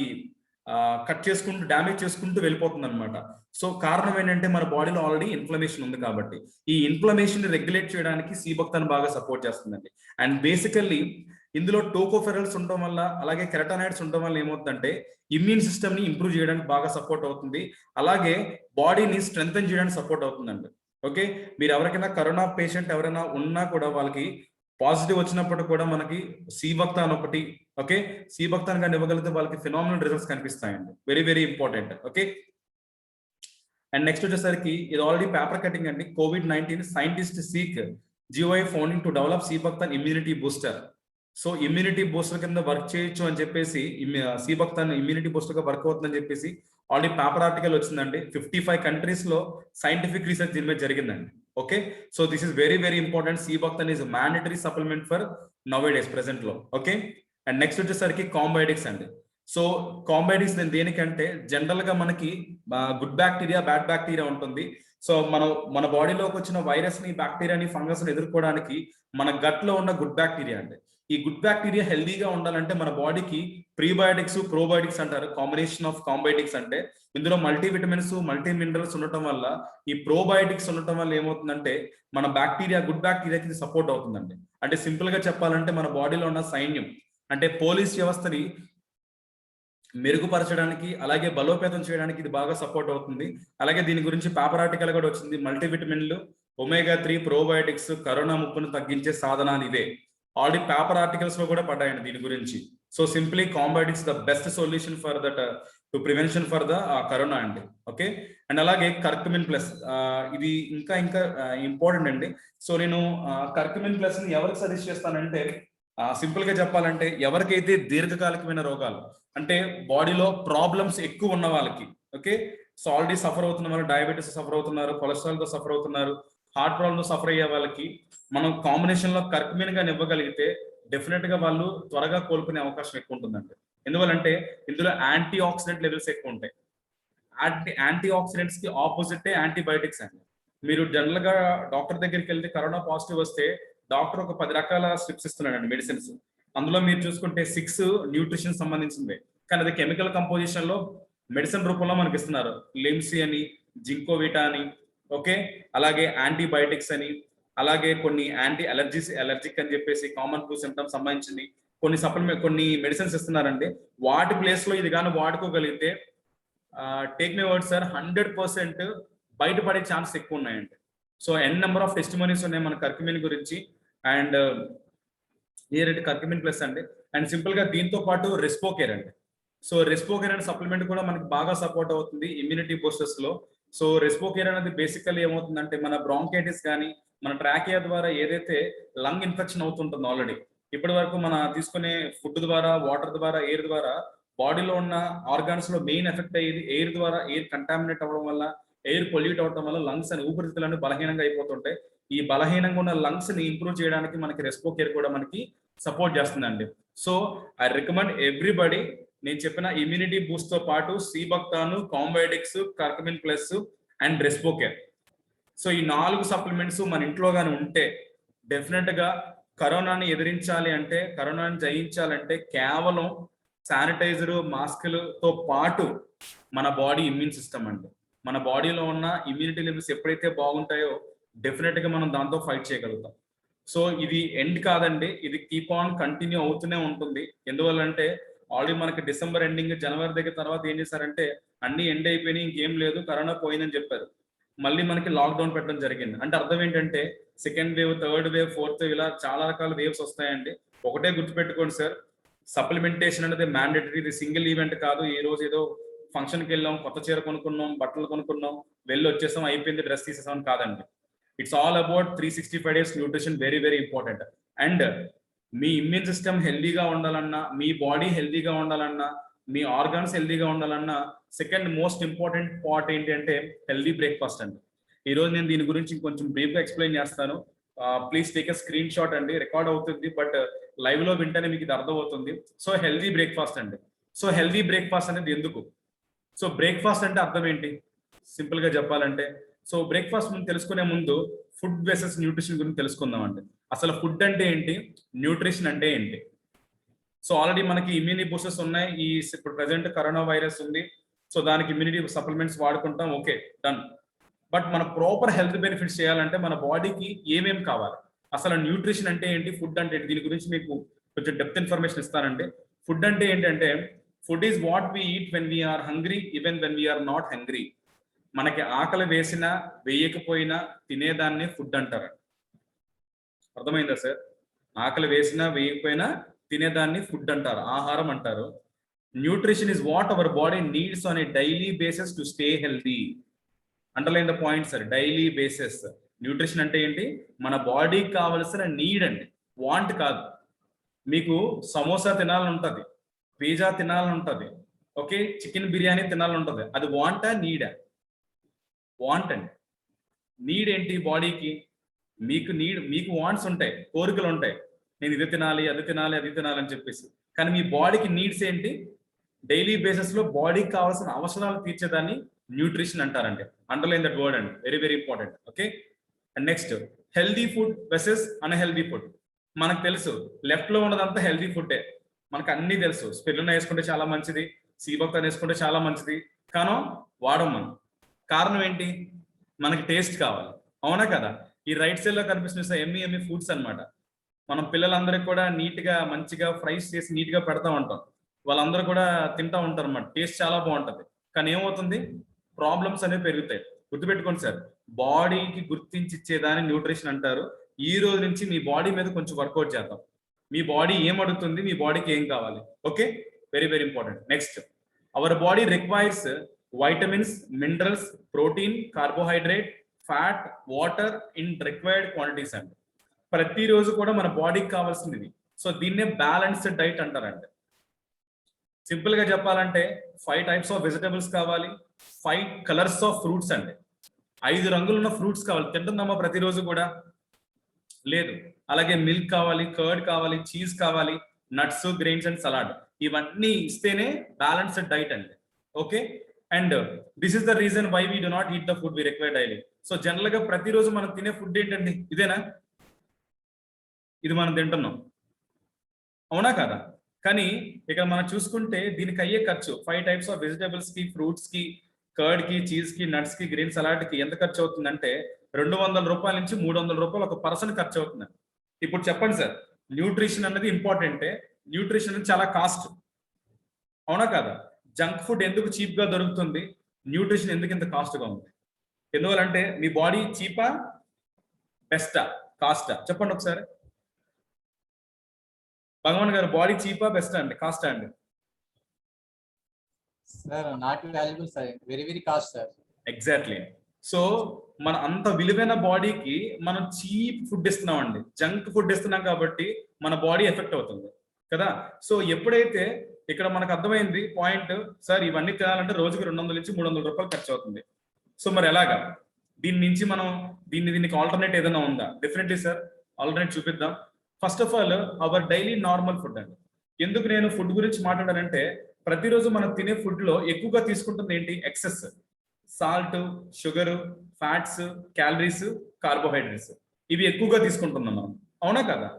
కట్ చేసుకుంటూ, డ్యామేజ్ చేసుకుంటూ వెళ్ళిపోతుంది అనమాట. సో కారణం ఏంటంటే మన బాడీలో ఆల్రెడీ ఇన్ఫ్లమేషన్ ఉంది కాబట్టి ఈ ఇన్ఫ్లమేషన్ రెగ్యులేట్ చేయడానికి సి బక్తాన్ బాగా సపోర్ట్ చేస్తుందండి. అండ్ బేసికల్లీ ఇందులో టోకోఫెరల్స్ ఉండడం వల్ల, అలాగే కెరటనాయిడ్స్ ఉండడం వల్ల ఏమవుతుందంటే ఇమ్యూన్ సిస్టమ్ ని ఇంప్రూవ్ చేయడానికి బాగా సపోర్ట్ అవుతుంది, అలాగే బాడీని స్ట్రెంగ్తన్ చేయడానికి సపోర్ట్ అవుతుందండి. ఓకే, మీరు ఎవరికైనా కరోనా పేషెంట్ ఎవరైనా ఉన్నా కూడా వాళ్ళకి పాజిటివ్ వచ్చినప్పుడు కూడా మనకి సి బక్తాన్ ఒకటి, ఓకే, సి బక్తాన్ కానీ ఇవ్వగలిగితే వాళ్ళకి ఫినామినల్ రిజల్ట్స్ కనిపిస్తాయండి. Very very important. Okay, and next వచ్చేసరికి ఇది ఆల్రెడీ పేపర్ కటింగ్ అండి. COVID-19 scientist seek GOI funding to develop sea buckthorn immunity booster. So immunity booster కింద వర్క్ చేయొచ్చు అని చెప్పేసి, సి బక్తాన్ ఇమ్యూనిటీ బూస్టర్ గా వర్క్ అవుతుందని చెప్పేసి ఆల్రెడీ పేపర్ ఆర్టికల్ వచ్చిందండి. 55 కంట్రీస్ లో సైంటిఫిక్ రీసెర్చ్ దీని మీద జరిగిందండి. Okay, so this is very very important. Sea buckthorn is mandatory supplement for nowadays present లో. ఓకే, అండ్ నెక్స్ట్ వచ్చేసరికి కాంబయోటిక్స్ అండి. సో కాంబయోటిక్స్ దేనికంటే జనరల్ గా మనకి గుడ్ బ్యాక్టీరియా, బ్యాడ్ బ్యాక్టీరియా ఉంటుంది. సో మన బాడీలోకి వచ్చిన వైరస్ ని, బ్యాక్టీరియాని, ఫంగస్ ని ఎదుర్కోవడానికి మన గట్ లో ఉన్న గుడ్ బ్యాక్టీరియా అండి. ఈ గుడ్ బ్యాక్టీరియా హెల్దీగా ఉండాలంటే మన బాడీకి ప్రీబయోటిక్స్ ప్రోబయోటిక్స్ అంటారు, కాంబినేషన్ ఆఫ్ కాంబయోటిక్స్. అంటే ఇందులో మల్టీ విటమిన్స్ మల్టీ మినరల్స్ ఉండటం వల్ల, ఈ ప్రోబయోటిక్స్ ఉండటం వల్ల ఏమవుతుందంటే మన బ్యాక్టీరియా గుడ్ బ్యాక్టీరియాకి సపోర్ట్ అవుతుందండి. అంటే సింపుల్ గా చెప్పాలంటే మన బాడీలో ఉన్న సైన్యం, అంటే పోలీస్ వ్యవస్థని మెరుగుపరచడానికి అలాగే బలోపేతం చేయడానికి ఇది బాగా సపోర్ట్ అవుతుంది. అలాగే దీని గురించి పేపర్ ఆర్టికల్ కూడా వచ్చింది. మల్టీవిటమిన్లు, ఒమేగా 3 ప్రోబయోటిక్స్ కరోనా ముప్పును తగ్గించే సాధనాలు ఇవే. ఆల్రెడీ పేపర్ ఆర్టికల్స్ లో కూడా పడ్డాయండి దీని గురించి. So simply combiotics the best solution for that to prevention for the corona అండి. ఓకే. అండ్ అలాగే కర్కుమిన్ ప్లస్, ఇది ఇంకా ఇంకా ఇంపార్టెంట్ అండి. సో నేను కర్కుమిన్ ప్లస్ ని ఎవరికి సజెస్ట్ చేస్తానంటే, సింపుల్ గా చెప్పాలంటే ఎవరికైతే దీర్ఘకాలికమైన రోగాలు, అంటే బాడీలో ప్రాబ్లమ్స్ ఎక్కువ ఉన్న వాళ్ళకి, ఓకే, సో ఆల్రెడీ సఫర్ అవుతున్న వాళ్ళు, డయాబెటీస్ సఫర్ అవుతున్నారు, కొలెస్ట్రాల్ తో సఫర్ అవుతున్నారు, హార్ట్ ప్రాబ్లమ్ సఫర్ అయ్యే వాళ్ళకి మనం కాంబినేషన్ లో కర్కుమిన్ గా ఇవ్వగలిగితే డెఫినెట్ గా వాళ్ళు త్వరగా కోలుకునే అవకాశం ఎక్కువ ఉంటుందండి. ఎందువల్లంటే ఇందులో యాంటీ ఆక్సిడెంట్ లెవెల్స్ ఎక్కువ ఉంటాయి. యాంటీ ఆక్సిడెంట్స్ కి ఆపోజిట్ యాంటీబయాటిక్స్ అండి. మీరు జనరల్ గా డాక్టర్ దగ్గరికి వెళ్తే కరోనా పాజిటివ్ వస్తే డాక్టర్ ఒక 10 రకాల స్ట్రిప్స్ ఇస్తున్నాడండి మెడిసిన్స్. అందులో మీరు చూసుకుంటే 6 న్యూట్రిషన్ సంబంధించింది, కానీ అది కెమికల్ కంపోజిషన్ లో మెడిసిన్ రూపంలో మనకి ఇస్తున్నారు. లిమ్సీ అని, జింకోవిటా అని, ఓకే, అలాగే యాంటీబయాటిక్స్ అని, అలాగే కొన్ని యాంటీ అలర్జిక్ అని చెప్పేసి కామన్ ఫ్లూ సిమ్టమ్స్ సంబంధించింది కొన్ని సప్లిమెంట్ కొన్ని మెడిసిన్స్ ఇస్తున్నారండి. వాటి ప్లేస్ లో ఇది కానీ వాడుకోగలిగితే టేక్ మై వర్డ్ సార్ 100% బయటపడే ఛాన్స్ ఎక్కువ ఉన్నాయండి. So N number of testimonies ఉన్నాయి మన కర్కుమిన్ గురించి. అండ్ కర్కుమిన్ ప్లస్ అండి. అండ్ సింపుల్ గా దీంతో పాటు రెస్పోకేర్ అండి. సో రెస్పోకేర్ అనే సప్లిమెంట్ కూడా మనకి బాగా సపోర్ట్ అవుతుంది ఇమ్యూనిటీ బూస్టర్స్ లో. సో రెస్పోకేర్ అనేది బేసికల్లీ ఏమవుతుందంటే మన బ్రాంకైటిస్ కానీ మన ట్రాకియా ద్వారా ఏదైతే లంగ్ ఇన్ఫెక్షన్ అవుతుంటుందో ఆల్రెడీ ఇప్పటి వరకు మన తీసుకునే ఫుడ్ ద్వారా, వాటర్ ద్వారా, ఎయిర్ ద్వారా బాడీలో ఉన్న ఆర్గాన్స్ లో మెయిన్ ఎఫెక్ట్ అయ్యేది ఎయిర్ ద్వారా. ఎయిర్ కంటామినేట్ అవ్వడం వల్ల, ఎయిర్ పొల్యూట్ అవడం వల్ల లంగ్స్ అని ఊపిరితిత్తులన్నీ బలహీనంగా అయిపోతుంటాయి. ఈ బలహీనంగా ఉన్న లంగ్స్ ని ఇంప్రూవ్ చేయడానికి మనకి రెస్పోకేర్ కూడా మనకి సపోర్ట్ చేస్తుందండి. సో ఐ రికమెండ్ ఎవ్రీబడి, నేను చెప్పిన ఇమ్యూనిటీ బూస్ట్ తో పాటు సీబక్తాను, కాంబయోటిక్స్, కర్కుమిన్ ప్లస్ అండ్ రెస్పోకేర్. సో ఈ 4 సప్లిమెంట్స్ మన ఇంట్లో గాని ఉంటే డెఫినెట్ గా కరోనాని ఎదిరించాలి అంటే, కరోనాని జయించాలంటే కేవలం శానిటైజర్, మాస్కులతో పాటు మన బాడీ ఇమ్యూన్ సిస్టమ్ అండి. మన బాడీలో ఉన్న ఇమ్యూనిటీ లెవెల్స్ ఎప్పుడైతే బాగుంటాయో డెఫినెట్ గా మనం దాంతో ఫైట్ చేయగలుగుతాం. సో ఇది ఎండ్ కాదండి, ఇది కీప్ ఆన్ కంటిన్యూ అవుతూనే ఉంటుంది. ఎందువల్లంటే ఆల్రెడీ మనకి డిసెంబర్ ఎండింగ్, జనవరి దగ్గర తర్వాత ఏం చేశారంటే అన్ని ఎండ్ అయిపోయినాయి, ఇంకేం లేదు, కరోనా పోయిందని చెప్పారు. మళ్ళీ మనకి లాక్డౌన్ పెట్టడం జరిగింది. అంటే అర్థం ఏంటంటే second wave, third wave, fourth wave ఇలా చాలా రకాల వేవ్స్ వస్తాయండి. ఒకటే గుర్తుపెట్టుకోండి సార్, సప్లిమెంటేషన్ అనేది మ్యాండేటరీ, ఇది సింగిల్ ఈవెంట్ కాదు. ఈ రోజు ఏదో ఫంక్షన్కి వెళ్ళాం, కొత్త చీర కొనుక్కున్నాం, బట్టలు కొనుక్కున్నాం, వెళ్ళి వచ్చేసాం, అయిపోయింది, డ్రెస్ తీసేసాం కాదండి. It's all about 365 days nutrition, very very important. And me immune system హెల్దీగా ఉండాలన్నా, మీ బాడీ హెల్దీగా ఉండాలన్నా, మీ ఆర్గాన్స్ హెల్దీగా ఉండాలన్నా సెకండ్ మోస్ట్ ఇంపార్టెంట్ పార్ట్ ఏంటి అంటే హెల్దీ బ్రేక్ఫాస్ట్ అండి. ఈ రోజు నేను దీని గురించి కొంచెం బ్రీఫ్ గా ఎక్స్ప్లెయిన్ చేస్తాను. Please take a screen shot అండి, రికార్డ్ అవుతుంది, బట్ లైవ్ లో వింటేనే మీకు ఇది అర్థమవుతుంది. సో హెల్దీ బ్రేక్ఫాస్ట్ అండి. సో హెల్దీ బ్రేక్ఫాస్ట్ అనేది ఎందుకు? సో బ్రేక్ఫాస్ట్ అంటే అర్థం ఏంటి సింపుల్ గా చెప్పాలంటే, సో బ్రేక్ఫాస్ట్ ముందు తెలుసుకునే ముందు ఫుడ్ వెసెస్ న్యూట్రిషన్ గురించి తెలుసుకుందాం అండి. అసలు ఫుడ్ అంటే ఏంటి, న్యూట్రిషన్ అంటే ఏంటి? సో ఆల్రెడీ మనకి ఇమ్యూనిటీ బూస్టర్స్ ఉన్నాయి. ఈ ఇప్పుడు ప్రెసెంట్ కరోనా వైరస్ ఉంది, సో దానికి ఇమ్యూనిటీ సప్లిమెంట్స్ వాడుకుంటాం, ఓకే, డన్. బట్ మన ప్రాపర్ హెల్త్ బెనిఫిట్స్ చేయాలంటే మన బాడీకి ఏమేమి కావాలి, అసలు న్యూట్రిషన్ అంటే ఏంటి, ఫుడ్ అంటే ఏంటి, దీని గురించి మీకు కొంచెం డెప్త్ ఇన్ఫర్మేషన్ ఇస్తానండి. ఫుడ్ అంటే ఏంటంటే food is what we eat when we're hungry, even when we're not hungry. మనకి ఆకలి వేసినా వేయకపోయినా తినేదాన్ని ఫుడ్ అంటారు. అర్థమైందా సార్? ఆకలి వేసినా వేయకపోయినా తినేదాన్ని ఫుడ్ అంటారు, ఆహారం అంటారు. Nutrition is what our body needs on a daily basis to stay healthy. Underline the point sir, daily basis. Nutrition అంటే ఏంటి, మన బాడీకి కావలసిన నీడ్ అండి, వాంట్ కాదు. మీకు సమోసా తినాలని ఉంటుంది, పిజ్జా తినాలని ఉంటుంది, ఓకే, చికెన్ బిర్యానీ తినాలని ఉంటుంది, అది వాంటా నీడా? వాంట్ అండి. నీడ్ ఏంటి బాడీకి? మీకు వాంట్స్ ఉంటాయి, కోరికలు ఉంటాయి, నేను ఇది తినాలి, అది తినాలి, అది తినాలి అని చెప్పేసి. కానీ మీ బాడీకి నీడ్స్ ఏంటి? డైలీ బేసిస్ లో బాడీకి కావాల్సిన అవసరాలు తీర్చేదాన్ని న్యూట్రిషన్ అంటారండి. అండర్లైన్ దట్ వర్డ్ అండి, very very important. Okay. And next, healthy food వెసెస్ unhealthy food. మనకు తెలుసు లెఫ్ట్ లో ఉన్నదంతా హెల్తీ ఫుడ్డే, మనకు అన్ని తెలుసు. స్పిరులినా వేసుకుంటే చాలా మంచిది, సీబక్తాన్ వేసుకుంటే చాలా మంచిది, కానో వాడం మనం. కారణం ఏంటి? మనకి టేస్ట్ కావాలి, అవునా కదా? ఈ రైట్ సైడ్ లో కనిపిస్తున్న ఎమ్మి ఫుడ్స్ అన్నమాట. మనం పిల్లలందరికీ కూడా నీట్ గా మంచిగా ఫ్రైస్ చేసి నీట్ గా పెడతా ఉంటాం, వాళ్ళందరూ కూడా తింటా ఉంటారు అన్నమాట. టేస్ట్ చాలా బాగుంటది, కానీ ఏమవుతుంది? ప్రాబ్లమ్స్ అనేవి పెరుగుతాయి. గుర్తుపెట్టుకోండి సార్, బాడీకి గుర్తించి ఇచ్చేదాన్ని న్యూట్రిషన్ అంటారు. ఈ రోజు నుంచి మీ బాడీ మీద కొంచెం వర్కౌట్ చేద్దాం. మీ బాడీ ఏం అడుగుతుంది, మీ బాడీకి ఏం కావాలి? Okay, very very important. Next, our body requires vitamins, minerals, protein, carbohydrate, fat, water in required quantities అండి. ప్రతిరోజు కూడా మన బాడీకి కావాల్సింది. సో దీన్నే బ్యాలెన్స్డ్ డైట్ అంటారండి. సింపుల్ గా చెప్పాలంటే 5 టైప్స్ ఆఫ్ వెజిటబుల్స్ కావాలి, 5 కలర్స్ ఆఫ్ ఫ్రూట్స్ అండి. 5 రంగులు ఉన్న ఫ్రూట్స్ కావాలి. తింటుందమ్మా ప్రతిరోజు కూడా? లేదు. అలాగే మిల్క్ కావాలి, కర్డ్ కావాలి, చీజ్ కావాలి, నట్స్, గ్రెయిన్స్ అండ్ సలాడ్. ఇవన్నీ ఇస్తేనే బ్యాలెన్స్డ్ డైట్ అండి. Okay, and this is the reason why we do not eat the food we require daily. So general గా ప్రతిరోజు మనం తినే ఫుడ్ ఏంటండి? ఇదేనా? ఇది మనం తింటున్నాం, అవునా కదా? కానీ ఇక్కడ మనం చూసుకుంటే దీనికి అయ్యే ఖర్చు 5 టైప్స్ ఆఫ్ వెజిటబుల్స్ కి, ఫ్రూట్స్ కి, కర్డ్ కి, చీజ్ కి, నట్స్ కి, గ్రీన్ సలాడ్ కి ఎంత ఖర్చు అవుతుందంటే 200 రూపాయల నుంచి 300 రూపాయలు ఒక పర్సన్ ఖర్చు అవుతుంది. ఇప్పుడు చెప్పండి సార్, న్యూట్రిషన్ అనేది ఇంపార్టెంటే, న్యూట్రిషన్ అనేది చాలా కాస్ట్, అవునా కదా? జంక్ ఫుడ్ ఎందుకు చీప్ గా దొరుకుతుంది, న్యూట్రిషన్ ఎందుకు ఇంత కాస్ట్ గా ఉంది? ఎందువల్లంటే మీ బాడీ చీపా, బెస్టా, కాస్టా? చెప్పండి ఒకసారి. భగవాన్ గారు, బాడీ చీపా, బెస్టా అండి, కాస్టా అండి? Sir not valuable sir, very very cost sir. Exactly. So మన అంత విలువైన బాడీకి మనం చీప్ ఫుడ్ ఇస్తున్నాం అండి, జంక్ ఫుడ్ ఇస్తున్నాం కాబట్టి మన బాడీ ఎఫెక్ట్ అవుతుంది కదా. సో ఎప్పుడైతే ఇక్కడ మనకు అర్థమైంది పాయింట్, సార్ ఇవన్నీ తినాలంటే రోజుకి 200 నుంచి 300 రూపాయలు ఖర్చు అవుతుంది. సో మరి ఎలాగా? దీని నుంచి మనం దీనికి ఆల్టర్నేట్ ఏదైనా ఉందా? డెఫినెట్లీ సార్, ఆల్టర్నేట్ చూపిద్దాం. First of all our daily normal food అండి. ఎందుకు నేను ఫుడ్ గురించి మాట్లాడానంటే, ప్రతిరోజు మనం తినే ఫుడ్ లో ఎక్కువగా తీసుకుంటుంది ఏంటి? Excess salt, sugar, fats, calories, carbohydrates. ఇవి ఎక్కువగా తీసుకుంటున్నాం మనం, అవునా కదా?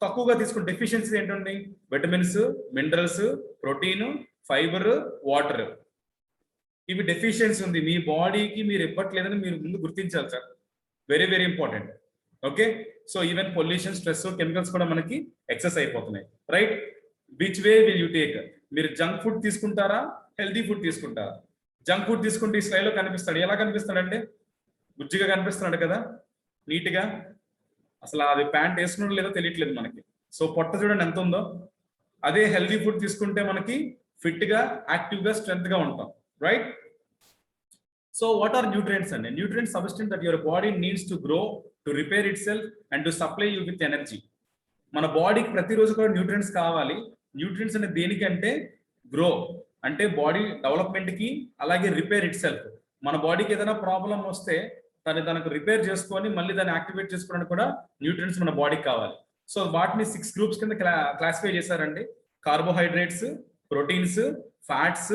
తక్కువగా తీసుకున్న డెఫిషియన్సీ ఏంటండి? Vitamins, minerals, protein, fibre, water. ఇవి డెఫిషియన్సీ ఉంది, మీ బాడీకి మీరు ఇవ్వట్లేదని మీరు ముందు గుర్తించాలి sir. Very very important. Okay, so even pollution, stress, chemicals కూడా మనకి ఎక్సెస్ అయిపోతున్నాయి, right? Which way will you take? మీరు జంక్ ఫుడ్ తీసుకుంటారా, హెల్తీ ఫుడ్ తీసుకుంటారా? జంక్ ఫుడ్ తీసుకుంటే ఈ స్లైడ్ లో కనిపిస్తాడు. ఎలా కనిపిస్తాడంటే బుజ్జిగా కనిపిస్తున్నాడు కదా, నీట్ గా. అసలు అది ప్యాంట్ వేసుకున్నాడు లేదో తెలియట్లేదు మనకి. సో పొట్ట చూడండి ఎంత ఉందో. అదే హెల్తీ ఫుడ్ తీసుకుంటే మనకి ఫిట్ గా, యాక్టివ్ గా, స్ట్రెంత్ గా ఉంటాం, right? So what are nutrients అండి? Nutrient substance that your body needs to grow, to repair itself and to supply you with energy. మన బాడీకి ప్రతిరోజు కూడా న్యూట్రియంట్స్ కావాలి. న్యూట్రియంట్స్ అనేది దేనికంటే గ్రో, అంటే బాడీ డెవలప్మెంట్ కి, అలాగే రిపేర్ ఇట్ సెల్ఫ్. మన బాడీకి ఏదైనా ప్రాబ్లం వస్తే తనకు రిపేర్ చేసుకొని మళ్ళీ దాన్ని యాక్టివేట్ చేసుకోవడానికి కూడా న్యూట్రియంట్స్ మన బాడీకి కావాలి. సో వాటిని 6 గ్రూప్స్ కింద క్లాసిఫై చేశారండి. Carbohydrates, proteins, fats,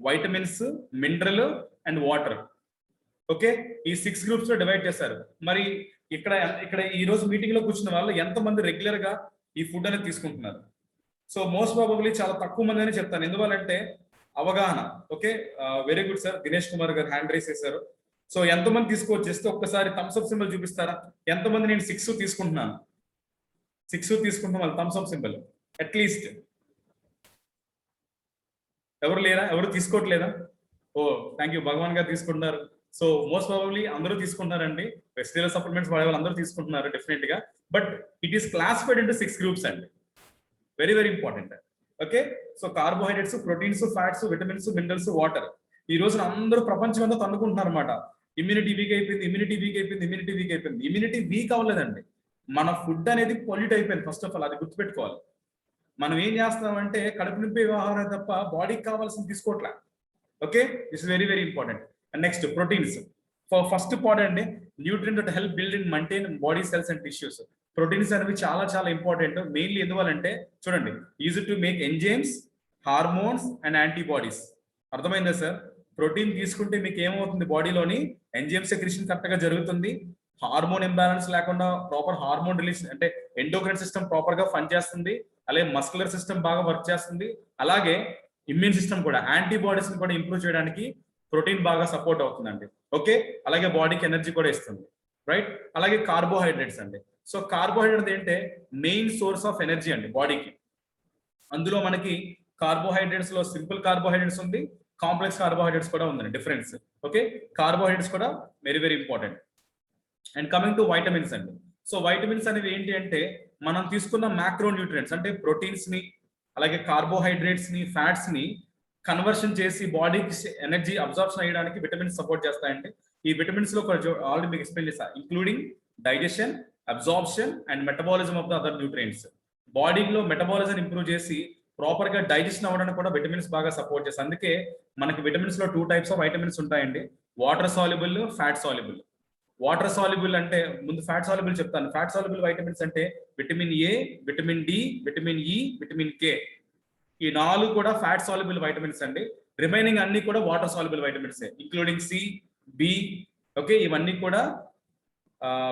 vitamins, mineral and water. Okay, ఈ 6 గ్రూప్స్ లో డివైడ్ చేశారు. మరి ఇక్కడ ఈ రోజు మీటింగ్ లో కూర్చున్న వాళ్ళు ఎంతమంది రెగ్యులర్ గా ఈ ఫుడ్ అనేది తీసుకుంటున్నారు? సో మోస్ట్ ప్రాబబ్లీ చాలా తక్కువ మంది అని చెప్తాను. ఎందువల్లంటే అవగాహన. Okay, very good sir, Dinesh Kumar గారు హ్యాండ్ రైస్ చేశారు. సో ఎంతమంది తీసుకోవచ్చు? జస్ట్ ఒక్కసారి థమ్స్ అప్ సింబల్ చూపిస్తారా? ఎంతమంది నేను 6 తీసుకుంటున్నాను, 6 తీసుకుంటున్నాం వాళ్ళు థమ్స్ అప్ సింబల్ అట్లీస్ట్. ఎవరు లేరా? ఎవరు తీసుకోవట్లేదా? ఓ థ్యాంక్ యూ, భగవాన్ గారు తీసుకుంటున్నారు. సో మోస్ట్ ప్రాబబ్లీ అందరూ తీసుకుంటున్నారండి. వెజిటేబుల్ సప్లిమెంట్స్ వాడే వాళ్ళు అందరూ తీసుకుంటున్నారు డెఫినెట్ గా. But it is classified into 6 groups అండి. Very very important. Okay, so carbohydrates, proteins, fats, vitamins, minerals, water. ఈ రోజున అందరూ ప్రపంచం అంతా తన్నుకుంటున్నారు అనమాట. ఇమ్యూనిటీ వీక్ అయిపోయింది, ఇమ్యూనిటీ వీక్ అయిపోయింది, ఇమ్యూనిటీ వీక్ అయిపోయింది. ఇమ్యూనిటీ వీక్ అవ్వలేదండి, మన ఫుడ్ అనేది పొల్యూట్ అయిపోయింది. ఫస్ట్ ఆఫ్ ఆల్ అది గుర్తుపెట్టుకోవాలి. మనం ఏం చేస్తామంటే కడుపు నింపే ఆహారం తప్ప బాడీకి కావాల్సింది తీసుకోవట్లే. Okay, this is very very important. And next proteins. First part అండి, nutrient that help build and maintain body cells and tissues. Proteins అనేవి చాలా చాలా ఇంపార్టెంట్. మెయిన్లీ ఎందువల్లంటే చూడండి, easy to make enzymes, hormones and antibodies. అర్థమైందా sir? Protein తీసుకుంటే మీకు ఏమవుతుంది? బాడీలోని ఎంజైమ్ సెక్రెషన్ కరెక్ట్ గా జరుగుతుంది, హార్మోన్ ఇంబ్యాలెన్స్ లేకుండా ప్రాపర్ హార్మోన్ రిలీజ్ అంటే ఎండోక్రైన్ సిస్టమ్ ప్రాపర్ గా ఫన్ చేస్తుంది, అలాగే మస్కులర్ సిస్టమ్ బాగా వర్క్ చేస్తుంది, అలాగే ఇమ్యూన్ సిస్టమ్ కూడా యాంటీబాడీస్ ని కూడా ఇంప్రూవ్ చేయడానికి ప్రోటీన్ బాగా సపోర్ట్ అవుతుందండి. ఓకే, అలాగే బాడీకి ఎనర్జీ కూడా ఇస్తుంది, రైట్. అలాగే కార్బోహైడ్రేట్స్ అండి. సో కార్బోహైడ్రేట్ ఏంటంటే మెయిన్ సోర్స్ ఆఫ్ ఎనర్జీ అండి బాడీకి. అందులో మనకి కార్బోహైడ్రేట్స్ లో సింపుల్ కార్బోహైడ్రేట్స్ ఉంది, కాంప్లెక్స్ కార్బోహైడ్రేట్స్ కూడా ఉందండి డిఫరెన్స్. ఓకే, కార్బోహైడ్రేట్స్ కూడా very very important. And coming to vitamins అండి. సో వైటమిన్స్ అనేవి ఏంటి అంటే మనం తీసుకున్న మ్యాక్రో న్యూట్రియంట్స్ అంటే ప్రోటీన్స్ ని, అలాగే కార్బోహైడ్రేట్స్ ని, ఫ్యాట్స్ ని కన్వర్షన్ చేసి బాడీకి ఎనర్జీ అబ్జార్ప్షన్ అయ్యడానికి విటమిన్స్ సపోర్ట్ చేస్తాయండి. ఈ విటమిన్స్ లో ఆల్రెడీ మీకు ఎక్స్ప్లెయిన్ చేస్తా, including digestion, absorption and metabolism of the other nutrients. బాడీలో మెటబాలిజం ఇంప్రూవ్ చేసి ప్రాపర్ గా డైజెషన్ అవ్వడానికి కూడా విటమిన్స్ బాగా సపోర్ట్ చేస్తాయి. అందుకే మనకి విటమిన్స్ లో 2 టైప్స్ ఆఫ్ వైటమిన్స్ ఉంటాయండి, water soluble, fat soluble. Water soluble అంటే ముందు ఫ్యాట్ సాల్యుబుల్ చెప్తాను. ఫ్యాట్ సాల్యుబుల్ వైటమిన్స్ అంటే vitamin A, vitamin D, vitamin E, vitamin K. ఈ 4 కూడా ఫ్యాట్ సాల్యుబుల్ వైటమిన్స్ అండి. రిమైనింగ్ అన్ని కూడా water soluble vitamins, including C, B. Okay, ఇవన్నీ కూడా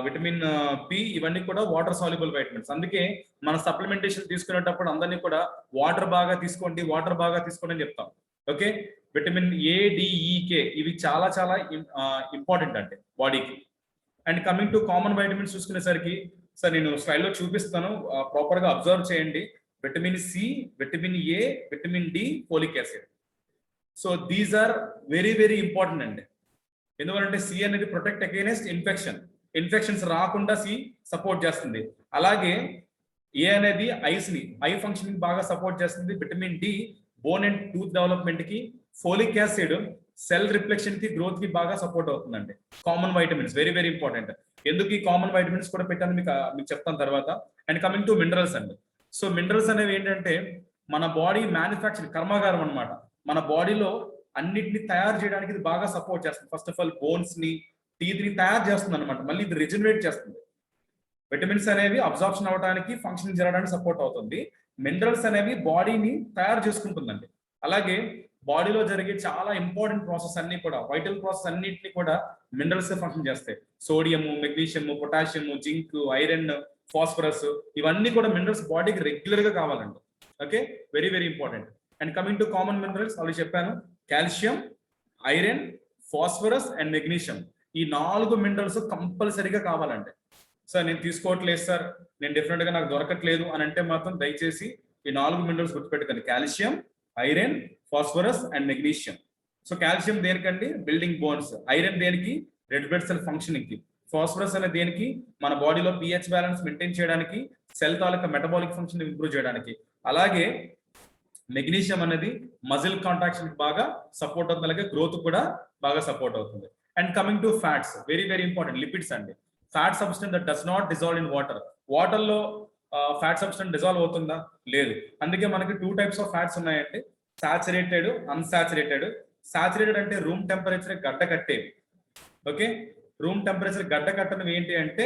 విటమిన్ పి, ఇవన్నీ కూడా వాటర్ సాల్యుబుల్ వైటమిన్స్. అందుకే మన సప్లిమెంటేషన్ తీసుకునేటప్పుడు అందరినీ కూడా వాటర్ బాగా తీసుకోండి, వాటర్ బాగా తీసుకోండి అని చెప్తాం. ఓకే, విటమిన్ ఏ, డి, ఈ, కే ఇవి చాలా చాలా ఇంపార్టెంట్ అండి బాడీకి. And coming to common vitamins చూసుకునేసరికి సార్ నేను స్లైడ్ లో చూపిస్తాను, ప్రాపర్ గా అబ్జర్వ్ చేయండి. Vitamin C, vitamin A, vitamin D, folic acid. So these are very very important అండి. ఎందుకంటే సి అనేది ప్రొటెక్ట్ అగైనెస్ట్ ఇన్ఫెక్షన్స్ రాకుండా సి సపోర్ట్ చేస్తుంది. అలాగే ఏ అనేది ఐ ఫంక్షనింగ్ బాగా సపోర్ట్ చేస్తుంది. Vitamin D bone and tooth development కి, ఫోలిక్ యాసిడ్ సెల్ రిఫ్లెక్షన్ కి, గ్రోత్ కి బాగా సపోర్ట్ అవుతుందండి. Common vitamins very very important. ఎందుకు ఈ కామన్ వైటమిన్స్ కూడా పెట్టాను మీకు చెప్తాను తర్వాత. అండ్ కమింగ్ టు మినరల్స్ అండి. సో మినరల్స్ అనేవి ఏంటంటే మన బాడీ మ్యానుఫ్యాక్చరింగ్ కర్మాగారం అనమాట. మన బాడీలో అన్నిటిని తయారు చేయడానికి ఇది బాగా సపోర్ట్ చేస్తుంది. ఫస్ట్ ఆఫ్ ఆల్ బోన్స్ ని, టీత్ ని తయారు చేస్తుంది అనమాట. మళ్ళీ ఇది రిజనరేట్ చేస్తుంది. విటమిన్స్ అనేవి అబ్జార్ప్షన్ అవడానికి, ఫంక్షనింగ్ జరగడానికి సపోర్ట్ అవుతుంది. మినరల్స్ అనేవి బాడీని తయారు చేసుకుంటుందండి. అలాగే బాడీలో జరిగే చాలా ఇంపార్టెంట్ ప్రాసెస్ అన్ని కూడా, వైటల్ ప్రాసెస్ అన్నింటినీ కూడా మినరల్స్ ఫంక్షన్ చేస్తాయి. Sodium, magnesium, potassium, zinc, iron, phosphorus ఇవన్నీ కూడా మినరల్స్ బాడీకి రెగ్యులర్ గా కావాలండి. Okay, very very important. And coming to common minerals already చెప్పాను, calcium, iron, phosphorus and magnesium. ఈ 4 మినరల్స్ కంపల్సరీగా కావాలండి. సార్ నేను తీసుకోవట్లేదు సార్, నేను డెఫినెట్ గా నాకు దొరకట్లేదు అని అంటే మాత్రం దయచేసి ఈ 4 మినరల్స్ గుర్తుపెట్టుకోండి, calcium, iron, phosphorus and magnesium. So calcium దేనికండి? Building bones. ఐరన్ దేనికి? రెడ్ బ్లడ్ సెల్ ఫంక్షనింగ్ కి. ఫాస్ఫరస్ అనే దేనికి? మన బాడీలో పిహెచ్ బ్యాలెన్స్ మెయింటైన్ చేయడానికి, సెల్ తాలూకా మెటబాలిక్ ఫంక్షన్ ఇంప్రూవ్ చేయడానికి. అలాగే మెగ్నీషియం అనేది మజిల్ కాంట్రాక్షన్ కి బాగా సపోర్ట్ అవుతుంది, అలాగే గ్రోత్ కూడా బాగా సపోర్ట్ అవుతుంది. And coming to fats very very important, lipids అండి. Fat substance that does not dissolve in water. Water లో ఫ్యాట్ సబ్స్టెన్స్ డిజాల్వ్ అవుతుందా? లేదు. అందుకే మనకి 2 టైప్స్ ఆఫ్ ఫ్యాట్స్ ఉన్నాయండి, సాచురేటెడ్, అన్సాచురేటెడ్. సాచురేటెడ్ అంటే రూమ్ టెంపరేచర్ గడ్డ కట్టేవి. ఓకే, రూమ్ టెంపరేచర్ గడ్డ కట్టనివి ఏంటి అంటే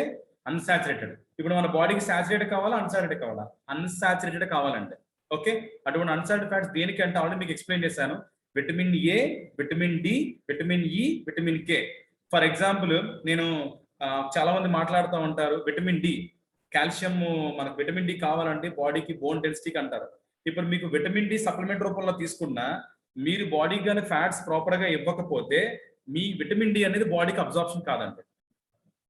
అన్సాచురేటెడ్. ఇప్పుడు మన బాడీకి సాచురేటెడ్ కావాలా, అన్సాచురేటెడ్ కావాలా? అన్సాచురేటెడ్ కావాలంటే. ఓకే, అటువంటి అన్సాచురేటెడ్ ఫ్యాట్స్ దేనికి అంటే ఆల్రెడీ మీకు ఎక్స్ప్లెయిన్ చేశాను. Vitamin A, vitamin D, vitamin E, vitamin K. For example నేను చాలా మంది మాట్లాడుతూ ఉంటారు, విటమిన్ డి, కాల్షియం మనకు విటమిన్ డి కావాలంటే బాడీకి బోన్ డెన్సిటీకి అంటారు. ఇప్పుడు మీకు విటమిన్ డి సప్లిమెంట్ రూపంలో తీసుకున్నా మీరు బాడీకి కానీ ఫ్యాట్స్ ప్రాపర్ గా ఇవ్వకపోతే మీ విటమిన్ డి అనేది బాడీకి అబ్జార్ప్షన్ కాదండి.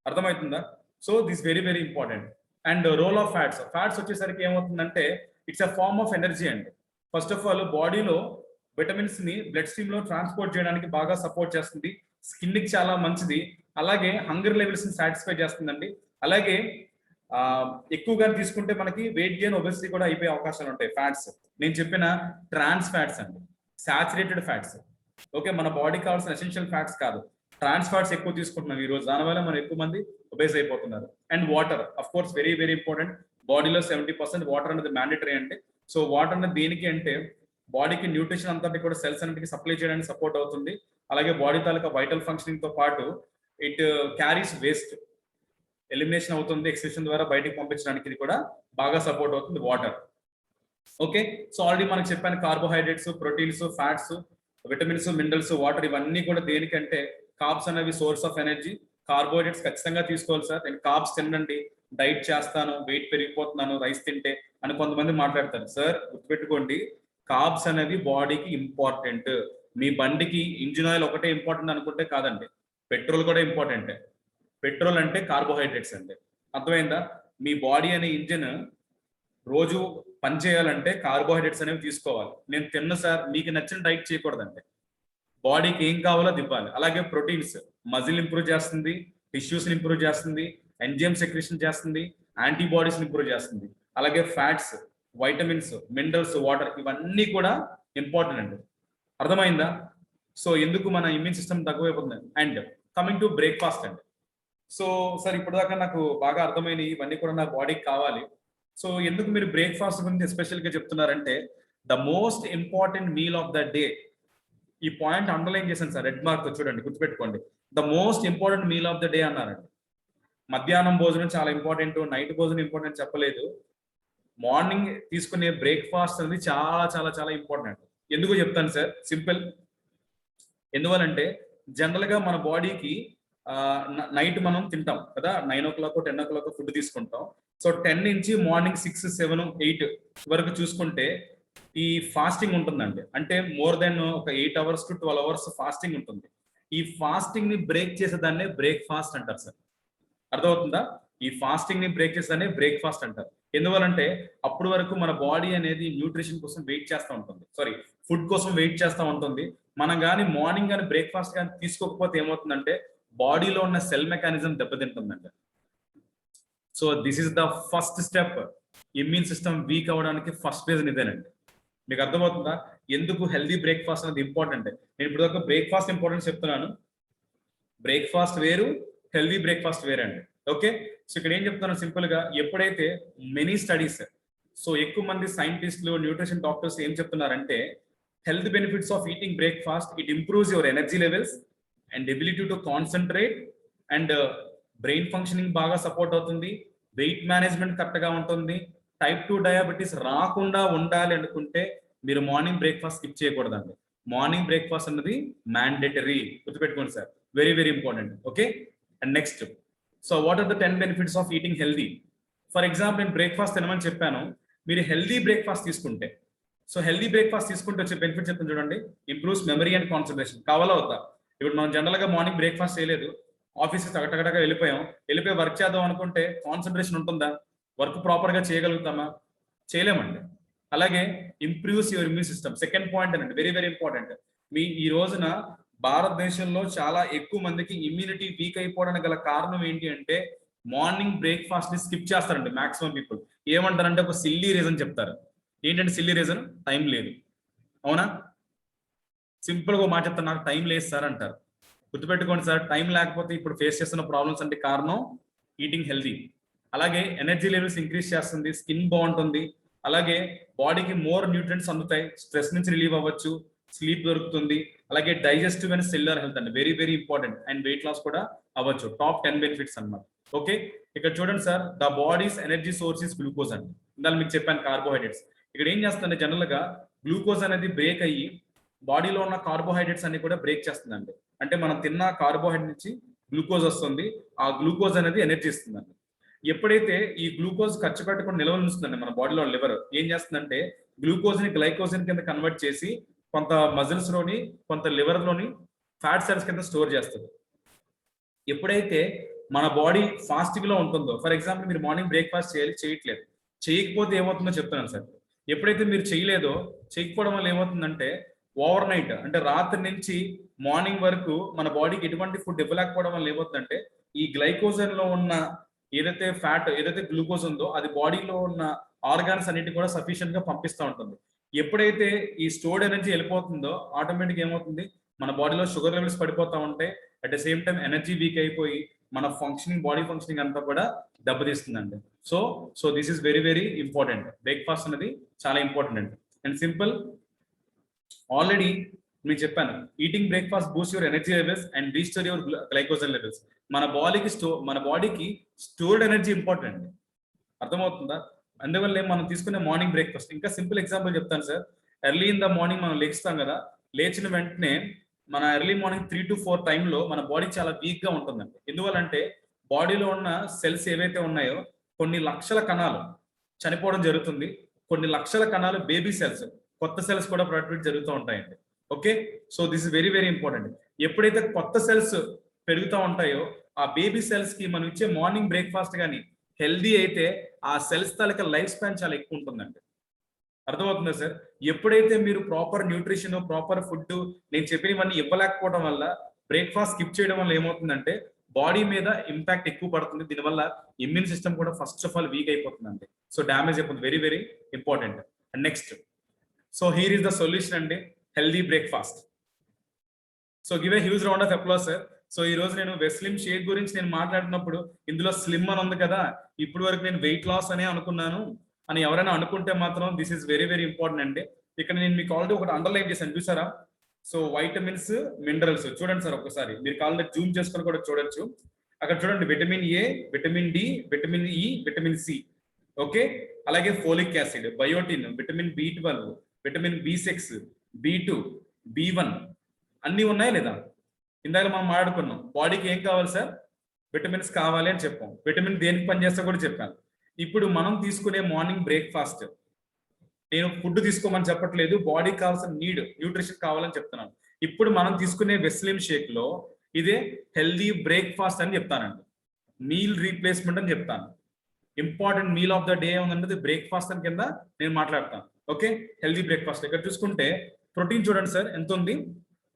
అర్థమవుతుందా? So this very very important. And role of fats. Fats వచ్చేసరికి ఏమవుతుందంటే it's a form of energy అండి. ఫస్ట్ ఆఫ్ ఆల్ బాడీలో విటమిన్స్ ని బ్లడ్ స్ట్రీమ్ లో ట్రాన్స్పోర్ట్ చేయడానికి బాగా సపోర్ట్ చేస్తుంది. స్కిన్ కి చాలా మంచిది. అలాగే హంగర్ లెవెల్స్ ని సాటిస్ఫై చేస్తుందండి. అలాగే ఎక్కువగా తీసుకుంటే మనకి వెయిట్ గెయిన్, ఒబెసిటీ కూడా అయిపోయే అవకాశాలు ఉంటాయి. ఫ్యాట్స్ నేను చెప్పిన ట్రాన్స్ ఫ్యాట్స్ అండి, సాచురేటెడ్ ఫ్యాట్స్. ఓకే, మన బాడీకి కావాల్సిన ఎసెన్షియల్ ఫ్యాట్స్ కాదు, ట్రాన్స్ ఫ్యాట్స్ ఎక్కువ తీసుకుంటున్నాం ఈ రోజు, దానివల్ల మనం ఎక్కువ మంది ఒబేస్ అయిపోతున్నారు. And water of course very very important. బాడీలో 70% వాటర్ అనేది మ్యాండేటరీ అంటే. సో వాటర్ అనేది దేనికి అంటే బాడీకి న్యూట్రిషన్ అంతటి కూడా సెల్స్ అన్నిటికి సప్లై చేయడానికి సపోర్ట్ అవుతుంది. అలాగే బాడీ తాలూకా వైటల్ ఫంక్షనింగ్ తో పాటు ఇట్ క్యారీస్ వేస్ట్, ఎలిమినేషన్ అవుతుంది, ఎక్స్క్రీషన్ ద్వారా బయటికి పంపించడానికి ఇది కూడా బాగా సపోర్ట్ అవుతుంది వాటర్. ఓకే, సో ఆల్రెడీ మనకు చెప్పాను carbohydrates, proteins, fats, vitamins, minerals, water ఇవన్నీ కూడా దేనికంటే కార్బ్స్ అనేవి సోర్స్ ఆఫ్ ఎనర్జీ, కార్బోహైడ్రేట్స్ ఖచ్చితంగా తీసుకోవాలి సార్. నేను కార్బ్స్ తినండి, డైట్ చేస్తాను, వెయిట్ పెరిగిపోతున్నాను రైస్ తింటే అని కొంతమంది మాట్లాడతారు. సార్ గుర్తుపెట్టుకోండి, కార్బ్స్ అనేవి బాడీకి ఇంపార్టెంట్. మీ బండికి ఇంజిన్ ఆయిల్ ఒకటే ఇంపార్టెంట్ అనుకుంటే కాదండి, పెట్రోల్ కూడా ఇంపార్టెంటే. పెట్రోల్ అంటే కార్బోహైడ్రేట్స్ అండి. అర్థమైందా? మీ బాడీ అనే ఇంజిన్ రోజు పని చేయాలంటే కార్బోహైడ్రేట్స్ అనేవి తీసుకోవాలి. నేను తిన్న సార్ మీకు నచ్చిన డైట్ చేయకూడదండి, బాడీకి ఏం కావాలో అది ఇవ్వాలి. అలాగే ప్రోటీన్స్ మజిల్ ఇంప్రూవ్ చేస్తుంది, టిష్యూస్ ఇంప్రూవ్ చేస్తుంది, ఎంజైమ్ సెక్రేషన్ చేస్తుంది, యాంటీబాడీస్ ఇంప్రూవ్ చేస్తుంది. అలాగే ఫ్యాట్స్, వైటమిన్స్, మినరల్స్, వాటర్ ఇవన్నీ కూడా ఇంపార్టెంట్ అండి. అర్థమైందా? సో ఎందుకు మన ఇమ్యూన్ సిస్టమ్ తక్కువైపోతుంది. అండ్ కమింగ్ టు బ్రేక్ఫాస్ట్ అండి. సో సార్ ఇప్పటిదాకా నాకు బాగా అర్థమైనవి, ఇవన్నీ కూడా నా బాడీకి కావాలి. సో ఎందుకు మీరు బ్రేక్ఫాస్ట్ గురించి ఎస్పెషల్ గా చెప్తున్నారంటే, the most important meal of the day. ఈ పాయింట్ అండర్లైన్ చేశాను సార్, రెడ్ మార్క్ చూడండి, గుర్తుపెట్టుకోండి. The most important meal of the day అన్నారండి. మధ్యాహ్నం భోజనం చాలా ఇంపార్టెంట్, నైట్ భోజనం ఇంపార్టెంట్ చెప్పలేదు. మార్నింగ్ తీసుకునే బ్రేక్ఫాస్ట్ అనేది చాలా చాలా చాలా ఇంపార్టెంట్. ఎందుకు చెప్తాను సార్, సింపుల్. ఎందువల్లంటే జనరల్ గా మన బాడీకి నైట్ మనం తింటాం కదా, 9 o'clock 10 o'clock ఫుడ్ తీసుకుంటాం. సో 10 నుంచి మార్నింగ్ 6, 7, 8 వరకు చూసుకుంటే ఈ ఫాస్టింగ్ ఉంటుందండి. అంటే మోర్ దెన్ ఒక 8 hours to 12 hours ఫాస్టింగ్ ఉంటుంది. ఈ ఫాస్టింగ్ ని బ్రేక్ చేసేదాన్నే బ్రేక్ఫాస్ట్ అంటారు సార్. అర్థమవుతుందా? ఈ ఫాస్టింగ్ ని బ్రేక్ చేసేదాన్ని బ్రేక్ఫాస్ట్ అంటారు. ఎందువల్లంటే అప్పటి వరకు మన బాడీ అనేది న్యూట్రిషన్ కోసం వెయిట్ చేస్తూ ఉంటుంది, సారీ ఫుడ్ కోసం వెయిట్ చేస్తూ ఉంటుంది. మనం కానీ మార్నింగ్ కానీ బ్రేక్ఫాస్ట్ కానీ తీసుకోకపోతే ఏమవుతుందంటే బాడీలో ఉన్న సెల్ మెకానిజం దెబ్బతింటుందండి. So this is the first step. Immune system weak అవ్వడానికి ఫస్ట్ రీజన్ ఇదేనండి. మీకు అర్థమవుతుందా ఎందుకు హెల్దీ బ్రేక్ఫాస్ట్ అనేది ఇంపార్టెంట్? నేను ఇప్పుడు ఒక బ్రేక్ఫాస్ట్ ఇంపార్టెన్స్ చెప్తున్నాను. బ్రేక్ఫాస్ట్ వేరు, హెల్దీ బ్రేక్ఫాస్ట్ వేరే అండి. ఓకే, సో ఇక్కడ ఏం చెప్తున్నాను సింపుల్ గా, ఎప్పుడైతే మెనీ స్టడీస్, సో ఎక్కువ మంది సైంటిస్టులు, న్యూట్రిషన్ డాక్టర్స్ ఏం చెప్తున్నారంటే, health benefits of eating breakfast, it improves your energy levels and ability to concentrate, and brain functioning బాగా సపోర్ట్ అవుతుంది, వెయిట్ మేనేజ్మెంట్ కరెక్ట్ గా ఉంటుంది. టైప్ 2 డయాబెటీస్ రాకుండా ఉండాలి అనుకుంటే మీరు మార్నింగ్ బ్రేక్ఫాస్ట్ స్కిప్ చేయకూడదండి. మార్నింగ్ బ్రేక్ఫాస్ట్ అన్నది మ్యాండేటరీ, గుర్తుపెట్టుకోండి sir, very very important. Okay, and next, so what are the 10 benefits of eating healthy? For example నేను బ్రేక్ఫాస్ట్ తినమని చెప్పాను, మీరు హెల్దీ బ్రేక్ఫాస్ట్ తీసుకుంటే, సో హెల్దీ బ్రేక్ఫాస్ట్ తీసుకుంటే వచ్చే బెనిఫిట్ చెప్తాను చూడండి. Improves memory and concentration. కావాలా వద్దా? ఇప్పుడు మనం జనరల్ గా మార్నింగ్ బ్రేక్ఫాస్ట్ చేయలేదు, ఆఫీస్కి తగటగటగా వెళ్ళిపోయి వర్క్ చేద్దాం అనుకుంటే కాన్సన్ట్రేషన్ ఉంటుందా? వర్క్ ప్రాపర్ గా చేయగలుగుతామా? చేయలేమండి. అలాగే improves your immune system, second point అండి, వెరీ వెరీ ఇంపార్టెంట్. మీ ఈ రోజున భారతదేశంలో చాలా ఎక్కువ మందికి ఇమ్యూనిటీ వీక్ అయిపోవడానికి గల కారణం ఏంటి అంటే, మార్నింగ్ బ్రేక్ఫాస్ట్ ని స్కిప్ చేస్తారండి మాక్సిమం పీపుల్. ఏమంటారంటే ఒక సిల్లీ రీజన్ చెప్తారు. ఏంటంటే సిల్లీ రీజన్? టైం లేదు. అవునా? సింపుల్ గా మాట చెప్తారు, నాకు టైం లేదు సార్ అంటారు. గుర్తుపెట్టుకోండి సార్, టైం లేకపోతే ఇప్పుడు ఫేస్ చేస్తున్న ప్రాబ్లమ్స్ అంటే కారణం ఈటింగ్ హెల్దీ. అలాగే ఎనర్జీ లెవెల్స్ ఇంక్రీజ్ చేస్తుంది, స్కిన్ బాగుంటుంది, అలాగే బాడీకి మోర్ న్యూట్రియంట్స్ అందుతాయి, స్ట్రెస్ నుంచి రిలీవ్ అవ్వచ్చు, స్లీప్ దొరుకుతుంది, అలాగే డైజెస్టివ్ అండ్ సెల్యులర్ హెల్త్ అండి, very very important, and weight loss కూడా అవ్వచ్చు. టాప్ 10 బెనిఫిట్స్ అన్నమాట. ఓకే, ఇక్కడ చూడండి sir, the body's energy source is glucose అండి. ఇందాక మీకు చెప్పాను కార్బోహైడ్రేట్స్. ఇక్కడ ఏం చేస్తుందంటే జనరల్ గా గ్లూకోజ్ అనేది బ్రేక్ అయ్యి బాడీలో ఉన్న కార్బోహైడ్రేట్స్ అన్ని కూడా బ్రేక్ చేస్తుందండి. అంటే మనం తిన్న కార్బోహైడ్రేట్ నుంచి గ్లూకోజ్ వస్తుంది, ఆ గ్లూకోజ్ అనేది ఎనర్జీ ఇస్తుందండి. ఎప్పుడైతే ఈ గ్లూకోజ్ ఖర్చు పెట్టకుండా నిల్వ ఉంచుతుందండి మన బాడీలో లివర్ ఏం చేస్తుందంటే గ్లూకోజ్ ని గ్లైకోజన్ కింద కన్వర్ట్ చేసి కొంత మజిల్స్ లోని కొంత లివర్ లోని ఫ్యాట్ సెల్స్ కింద స్టోర్ చేస్తుంది. ఎప్పుడైతే మన బాడీ ఫాస్టింగ్ లో ఉంటుందో, ఫర్ ఎగ్జాంపుల్ మీరు మార్నింగ్ బ్రేక్ఫాస్ట్ చేయట్లేదు, చేయకపోతే ఏమవుతుందో చెప్తున్నాను సార్. ఎప్పుడైతే మీరు చేయకపోవడం వల్ల ఏమవుతుందంటే ఓవర్ నైట్, అంటే రాత్రి నుంచి మార్నింగ్ వరకు మన బాడీకి ఎటువంటి ఫుడ్ ఇవ్వలేకపోవడం వల్ల ఏమవుతుందంటే ఈ గ్లైకోజన్ లో ఉన్న ఏదైతే ఫ్యాట్, ఏదైతే గ్లూకోజ్ ఉందో అది బాడీలో ఉన్న ఆర్గాన్స్ అన్నిటి కూడా సఫిషియెంట్ గా పంపిస్తూ ఉంటుంది. ఎప్పుడైతే ఈ స్టోర్డ్ ఎనర్జీ వెళ్ళిపోతుందో ఆటోమేటిక్ ఏమవుతుంది, మన బాడీలో షుగర్ లెవెల్స్ పడిపోతూ ఉంటాయి, at the same time energy weak అయిపోయి మన ఫంక్షనింగ్, బాడీ ఫంక్షనింగ్ అంతా కూడా దెబ్బతీస్తుందండి. So this is very very important. Breakfast అనేది చాలా ఇంపార్టెంట్ అండి. అండ్ సింపుల్, ఆల్రెడీ మీకు చెప్పాను, eating breakfast boost your energy levels and restore your glycogen levels. మన బాడీకి స్టోర్డ్ ఎనర్జీ ఇంపార్టెంట్ అండి. అర్థమవుతుందా? అందువల్లే మనం తీసుకునే మార్నింగ్ బ్రేక్ఫాస్ట్. ఇంకా సింపుల్ ఎగ్జాంపుల్ చెప్తాను sir. Early in the morning మనం లేస్తాం కదా, లేచిన వెంటనే మన ఎర్లీ మార్నింగ్ 3 to 4 టైంలో మన బాడీ చాలా వీక్ గా ఉంటుందండి. ఎందువల్లంటే బాడీలో ఉన్న సెల్స్ ఏవైతే ఉన్నాయో కొన్ని లక్షల కణాలు చనిపోవడం జరుగుతుంది. కొన్ని లక్షల కణాలు బేబీ సెల్స్, కొత్త సెల్స్ కూడా ప్రొడక్ట్ జరుగుతూ ఉంటాయండి. Okay, so this is very very important. ఎప్పుడైతే కొత్త సెల్స్ పెరుగుతూ ఉంటాయో ఆ బేబీ సెల్స్ కి మనం ఇచ్చే మార్నింగ్ బ్రేక్ఫాస్ట్ కానీ హెల్దీ అయితే ఆ సెల్స్ తాలూకా లైఫ్ స్పాన్ చాలా ఎక్కువ ఉంటుందండి. అర్థమవుతుందా సార్? ఎప్పుడైతే మీరు ప్రాపర్ న్యూట్రిషన్, ప్రాపర్ ఫుడ్ నేను చెప్పినవన్నీ ఇవ్వలేకపోవడం వల్ల, బ్రేక్ఫాస్ట్ స్కిప్ చేయడం వల్ల ఏమవుతుందంటే బాడీ మీద ఇంపాక్ట్ ఎక్కువ పడుతుంది. దీనివల్ల ఇమ్యూన్ సిస్టమ్ కూడా ఫస్ట్ ఆఫ్ ఆల్ వీక్ అయిపోతుందండి. సో డ్యామేజ్ అయిపోతుంది. Very very important. And next, so here is the solution అండి, healthy breakfast. So give a huge round of applause sir. So ఈ రోజు నేను వెస్లిమ్ షేక్ గురించి నేను మాట్లాడినప్పుడు ఇందులో స్లిమ్ అని ఉంది కదా, ఇప్పటి వరకు నేను వెయిట్ లాస్ అనే అనుకున్నాను అని ఎవరైనా అనుకుంటే మాత్రం this is very very important అండి. ఇక్కడ నేను మీకు ఆల్రెడీ ఒకటి అండర్లైన్ చేశాను, చూసారా? సో వైటమిన్స్, మినరల్స్ చూడండి సార్ ఒకసారి, మీరు కావాలంటే జూమ్ చేసుకొని కూడా చూడొచ్చు. అక్కడ చూడండి, vitamin A, vitamin D, vitamin E, vitamin C, okay, అలాగే folic acid, biotin, vitamin B12, vitamin B6, B2, B1 అన్ని ఉన్నాయా లేదా? ఇందాక మనం మాట్లాడుకున్నాం బాడీకి ఏం కావాలి సార్, విటమిన్స్ కావాలి అని చెప్పాం. విటమిన్ దేనికి పనిచేస్తా కూడా చెప్పాను. ఇప్పుడు మనం తీసుకునే మార్నింగ్ బ్రేక్ఫాస్ట్, నేను ఫుడ్ తీసుకోమని చెప్పట్లేదు, బాడీకి కావాల్సిన న్యూట్రిషన్ కావాలని చెప్తున్నాను. ఇప్పుడు మనం తీసుకునే వెస్లిమ్ షేక్ లో ఇదే హెల్దీ బ్రేక్ఫాస్ట్ అని చెప్తానండి, మీల్ రీప్లేస్మెంట్ అని చెప్తాను. Important meal of the day ఉందన్నది బ్రేక్ఫాస్ట్ అని కింద నేను మాట్లాడతాను. Okay, healthy breakfast. ఇక్కడ చూసుకుంటే ప్రోటీన్ చూడండి సార్ ఎంత ఉంది,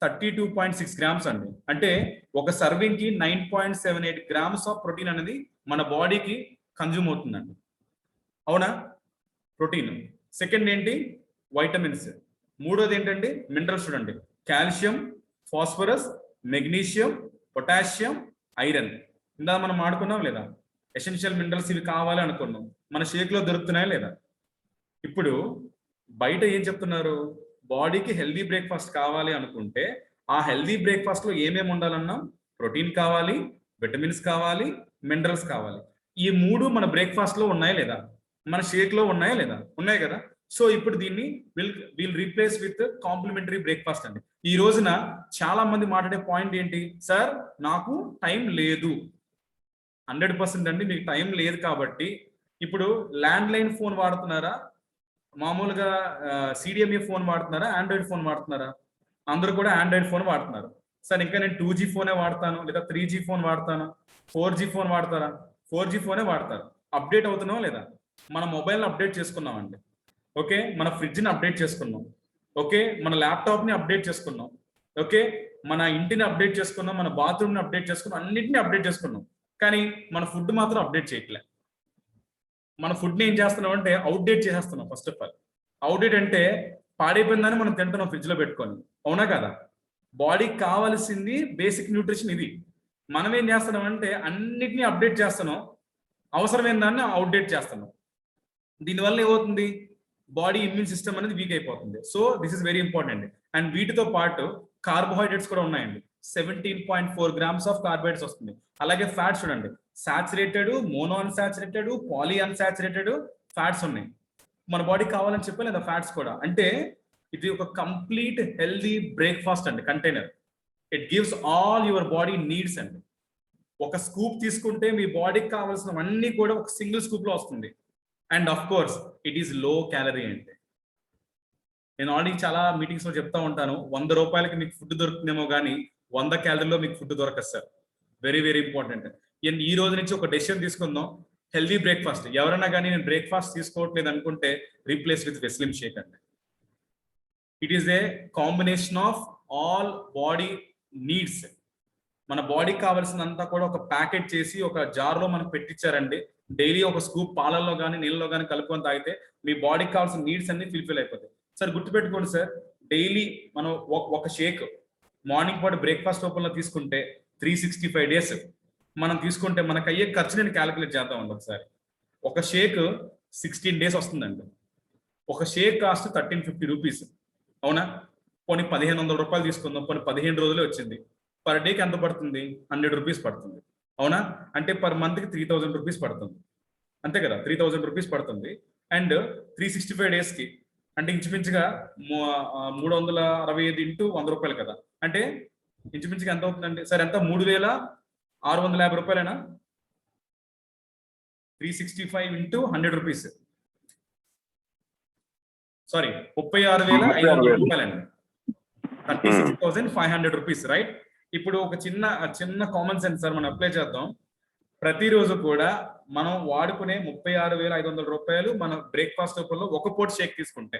32.6 గ్రామ్స్ అండి. అంటే ఒక సర్వింగ్ కి 9.78 గ్రామ్స్ ఆఫ్ ప్రోటీన్ అనేది మన బాడీకి కన్జ్యూమ్ అవుతుందండి. అవునా? ప్రోటీన్. సెకండ్ ఏంటి, వైటమిన్స్. మూడోది ఏంటంటే మినరల్స్. చూడండి, calcium, phosphorus, magnesium, potassium, iron. ఇందా మనం ఆడుకున్నాం లేదా, ఎసెన్షియల్ మినరల్స్ ఇవి కావాలి అనుకున్నాం, మన షేక్ లో దొరుకుతున్నాయా లేదా? ఇప్పుడు బయట ఏం చెప్తున్నారు, బాడీకి హెల్దీ బ్రేక్ఫాస్ట్ కావాలి అనుకుంటే ఆ హెల్దీ బ్రేక్ఫాస్ట్ లో ఏమేమి ఉండాలన్నా ప్రోటీన్ కావాలి, విటమిన్స్ కావాలి, మినరల్స్ కావాలి. ఈ మూడు మన బ్రేక్ఫాస్ట్ లో ఉన్నాయా లేదా, మన షేక్ లో ఉన్నాయా లేదా? ఉన్నాయి కదా. సో ఇప్పుడు దీన్ని will replace with complimentary breakfast అండి. ఈ రోజున చాలా మంది మాట్లాడే పాయింట్ ఏంటి సార్, నాకు టైం లేదు. 100% అండి, మీకు టైం లేదు కాబట్టి ఇప్పుడు ల్యాండ్ లైన్ ఫోన్ వాడుతున్నారా, మామూలుగా CDMA ఫోన్ వాడుతున్నారా, ఆండ్రాయిడ్ ఫోన్ వాడుతున్నారా? అందరూ కూడా ఆండ్రాయిడ్ ఫోన్ వాడుతున్నారు. సార్ ఇంకా నేను 2G ఫోనే వాడతాను, లేదా 3G ఫోన్ వాడతాను, 4G ఫోన్ వాడతారా? 4G ఫోనే వాడతారు. అప్డేట్ అవుతున్నాం లేదా? మన మొబైల్ని అప్డేట్ చేసుకున్నామండి. ఓకే, మన ఫ్రిడ్జ్ని అప్డేట్ చేసుకున్నాం. ఓకే, మన ల్యాప్టాప్ని అప్డేట్ చేసుకున్నాం. ఓకే, మన ఇంటిని అప్డేట్ చేసుకున్నాం, మన బాత్రూమ్ని అప్డేట్ చేసుకున్నాం, అన్నింటినీ అప్డేట్ చేసుకున్నాం. కానీ మన ఫుడ్ మాత్రం అప్డేట్ చేయట్లే. మన ఫుడ్ని ఏం చేస్తున్నాం అంటే అవుట్డేట్ చేసేస్తున్నాం. ఫస్ట్ ఆఫ్ ఆల్ అవుట్డేట్ అంటే పాడైపోయిందని మనం తింటున్నాం ఫ్రిడ్జ్ లో పెట్టుకొని. అవునా కదా? బాడీకి కావాల్సింది బేసిక్ న్యూట్రిషన్ ఇది. మనం ఏం చేస్తున్నాం అంటే అన్నిటినీ అప్డేట్ చేస్తున్నాం, అవసరమైన దాన్ని అవుట్డేట్ చేస్తున్నాం. దీనివల్ల ఏమవుతుంది, బాడీ ఇమ్యూన్ సిస్టమ్ అనేది వీక్ అయిపోతుంది. So this is very important. And వీటితో పాటు కార్బోహైడ్రేట్స్ కూడా ఉన్నాయండి. 17.4 గ్రామ్స్ ఆఫ్ కార్బోహైడ్రేట్స్ వస్తుంది. అలాగే ఫ్యాట్స్ చూడండి, saturated, mono unsaturated, poly unsaturated fats ఉన్నాయి. మన బాడీకి కావాలని చెప్పి లేదా ఫ్యాట్స్ కూడా. అంటే ఇది ఒక కంప్లీట్ హెల్దీ బ్రేక్ఫాస్ట్ అండి container. It gives all your body needs అండి. ఒక స్కూప్ తీసుకుంటే మీ బాడీకి కావాల్సినవన్నీ కూడా ఒక సింగిల్ స్కూప్ లో వస్తుంది. And of course it is low calorie అండి. నేను ఆల్రెడీ చాలా మీటింగ్స్ లో చెప్తా ఉంటాను, 100 రూపాయలకి మీకు ఫుడ్ దొరుకుతుందేమో కానీ 100 క్యాలరీలో మీకు ఫుడ్ దొరకదు సార్. Very very important. ఈ రోజు నుంచి ఒక డెసిషన్ తీసుకుందాం, హెల్దీ బ్రేక్ఫాస్ట్. ఎవరైనా కానీ నేను బ్రేక్ఫాస్ట్ తీసుకోవట్లేదు అనుకుంటే రీప్లేస్ విత్ వెస్లిమ్ షేక్ అండి. It is a combination of all body needs. మన బాడీకి కావాల్సినంతా కూడా ఒక ప్యాకెట్ చేసి ఒక జార్లో మనకు పెట్టించారండి. డైలీ ఒక స్కూప్ పాలల్లో కానీ నీళ్ళలో కానీ కలుపుకొని తాగితే మీ బాడీకి కావాల్సిన నీడ్స్ అన్ని ఫిల్ఫిల్ అయిపోతాయి. సార్ గుర్తుపెట్టుకోండి సార్, డైలీ మనం ఒక షేక్ మార్నింగ్ పాటు బ్రేక్ఫాస్ట్ రూపంలో తీసుకుంటే 365 డేస్ మనం తీసుకుంటే మనకు అయ్యే ఖర్చు నేను క్యాలిక్యులేట్ చేద్దామండి ఒకసారి. ఒక షేక్ 16 డేస్ వస్తుందండి. ఒక షేక్ కాస్ట్ 1350 రూపీస్. అవునా? పోనీ 1500 రూపాయలు తీసుకుందాం, పోనీ 15 రోజులే వచ్చింది. పర్ డేకి ఎంత పడుతుంది? 100 రూపీస్ పడుతుంది. అవునా? అంటే పర్ మంత్కి 3000 రూపీస్ పడుతుంది. అంతే కదా, 3000 రూపీస్ పడుతుంది. అండ్ 365 డేస్కి అంటే ఇంచుమించుగా 365 ఇంటూ 100 రూపాయలు కదా, అంటే ఇంచుమించుగా ఎంత అవుతుందండి సార్? ఎంత? 3650 రూపాయలేనా? 365 ఇంటూ 100 రూపీస్, సారీ 36,500 రూపాయలండి. 36,500 రూపీస్, రైట్? ఇప్పుడు ఒక చిన్న కామన్ సెన్స్ సార్ మనం అప్లై చేద్దాం. ప్రతిరోజు కూడా మనం వాడుకునే 36,500 రూపాయలు మన బ్రేక్ఫాస్ట్ రూపంలో ఒక పూట షేక్ తీసుకుంటే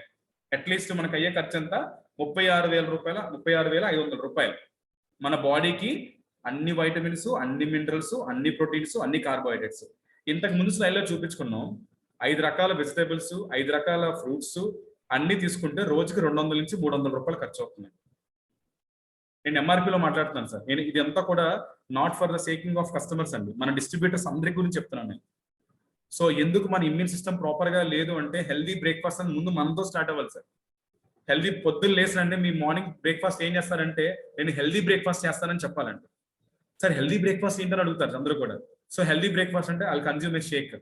అట్లీస్ట్ మనకు అయ్యే ఖర్చు ఎంత? 36,000 రూపాయల 36,500 రూపాయలు. మన బాడీకి అన్ని వైటమిన్స్, అన్ని మినరల్స్, అన్ని ప్రోటీన్స్, అన్ని కార్బోహైడ్రేట్స్. ఇంతకు ముందు స్లైడ్ లో చూపించుకున్నాం 5 రకాల వెజిటేబుల్స్, 5 రకాల ఫ్రూట్స్ అన్ని తీసుకుంటే రోజుకి 200 నుంచి 300 రూపాయలు ఖర్చు అవుతుంది. నేను ఎంఆర్పీలో మాట్లాడుతున్నాను సార్. నేను ఇది అంతా కూడా not for the seeking of customers అండి, మన డిస్ట్రిబ్యూటర్స్ అందరి గురించి చెప్తున్నాను నేను. సో ఎందుకు మన ఇమ్యూన్ సిస్టమ్ ప్రాపర్ గా లేదు అంటే హెల్దీ బ్రేక్ఫాస్ట్ అని ముందు మనతో స్టార్ట్ అవ్వాలి సార్. హెల్దీ పొద్దున్న లేసినంటే మీ మార్నింగ్ బ్రేక్ఫాస్ట్ ఏం చేస్తారంటే నేను హెల్దీ బ్రేక్ఫాస్ట్ చేస్తానని చెప్పాలంటే, సార్ హెల్దీ బ్రేక్ఫాస్ట్ ఏంటని అడుగుతారు అందరూ కూడా. సో హెల్దీ బ్రేక్ఫాస్ట్ అంటే ఐల్ కన్జ్యూమ్ ఏ షేక్.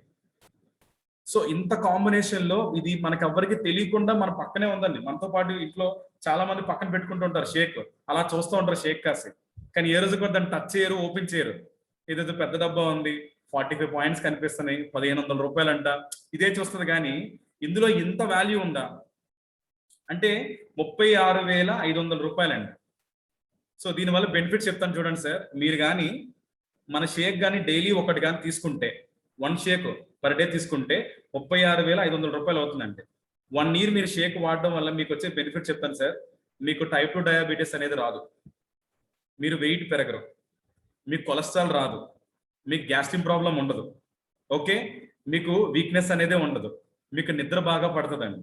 సో ఇంత కాంబినేషన్ లో ఇది మనకి ఎవరికి తెలియకుండా మన పక్కనే ఉందండి. మనతో పాటు ఇంట్లో చాలా మంది పక్కన పెట్టుకుంటూ ఉంటారు షేక్, అలా చూస్తూ ఉంటారు షేక్ కాసి, కానీ ఏ రోజు కూడా దాన్ని టచ్ చేయరు, ఓపెన్ చేయరు. ఏదైతే పెద్ద డబ్బా ఉంది, 45 పాయింట్స్ కనిపిస్తున్నాయి, 1,500 రూపాయలు అంట, ఇదే చూస్తుంది. కానీ ఇందులో ఇంత వాల్యూ ఉందా అంటే 36,500 రూపాయలండి. సో దీనివల్ల బెనిఫిట్స్ చెప్తాను చూడండి సార్. మీరు కానీ మన షేక్ కానీ డైలీ ఒకటి కానీ తీసుకుంటే, 1 షేక్ పర్ డే తీసుకుంటే 36,500 రూపాయలు అవుతుందండి. 1 ఇయర్ మీరు షేక్ వాడడం వల్ల మీకు వచ్చే బెనిఫిట్ చెప్తాను సార్. మీకు టైప్ 2 డయాబెటీస్ అనేది రాదు, మీరు వెయిట్ పెరగరు, మీకు కొలెస్ట్రాల్ రాదు, మీకు గ్యాస్ట్రిక్ ప్రాబ్లం ఉండదు, ఓకే, మీకు వీక్నెస్ అనేది ఉండదు, మీకు నిద్ర బాగా పడుతుందండి,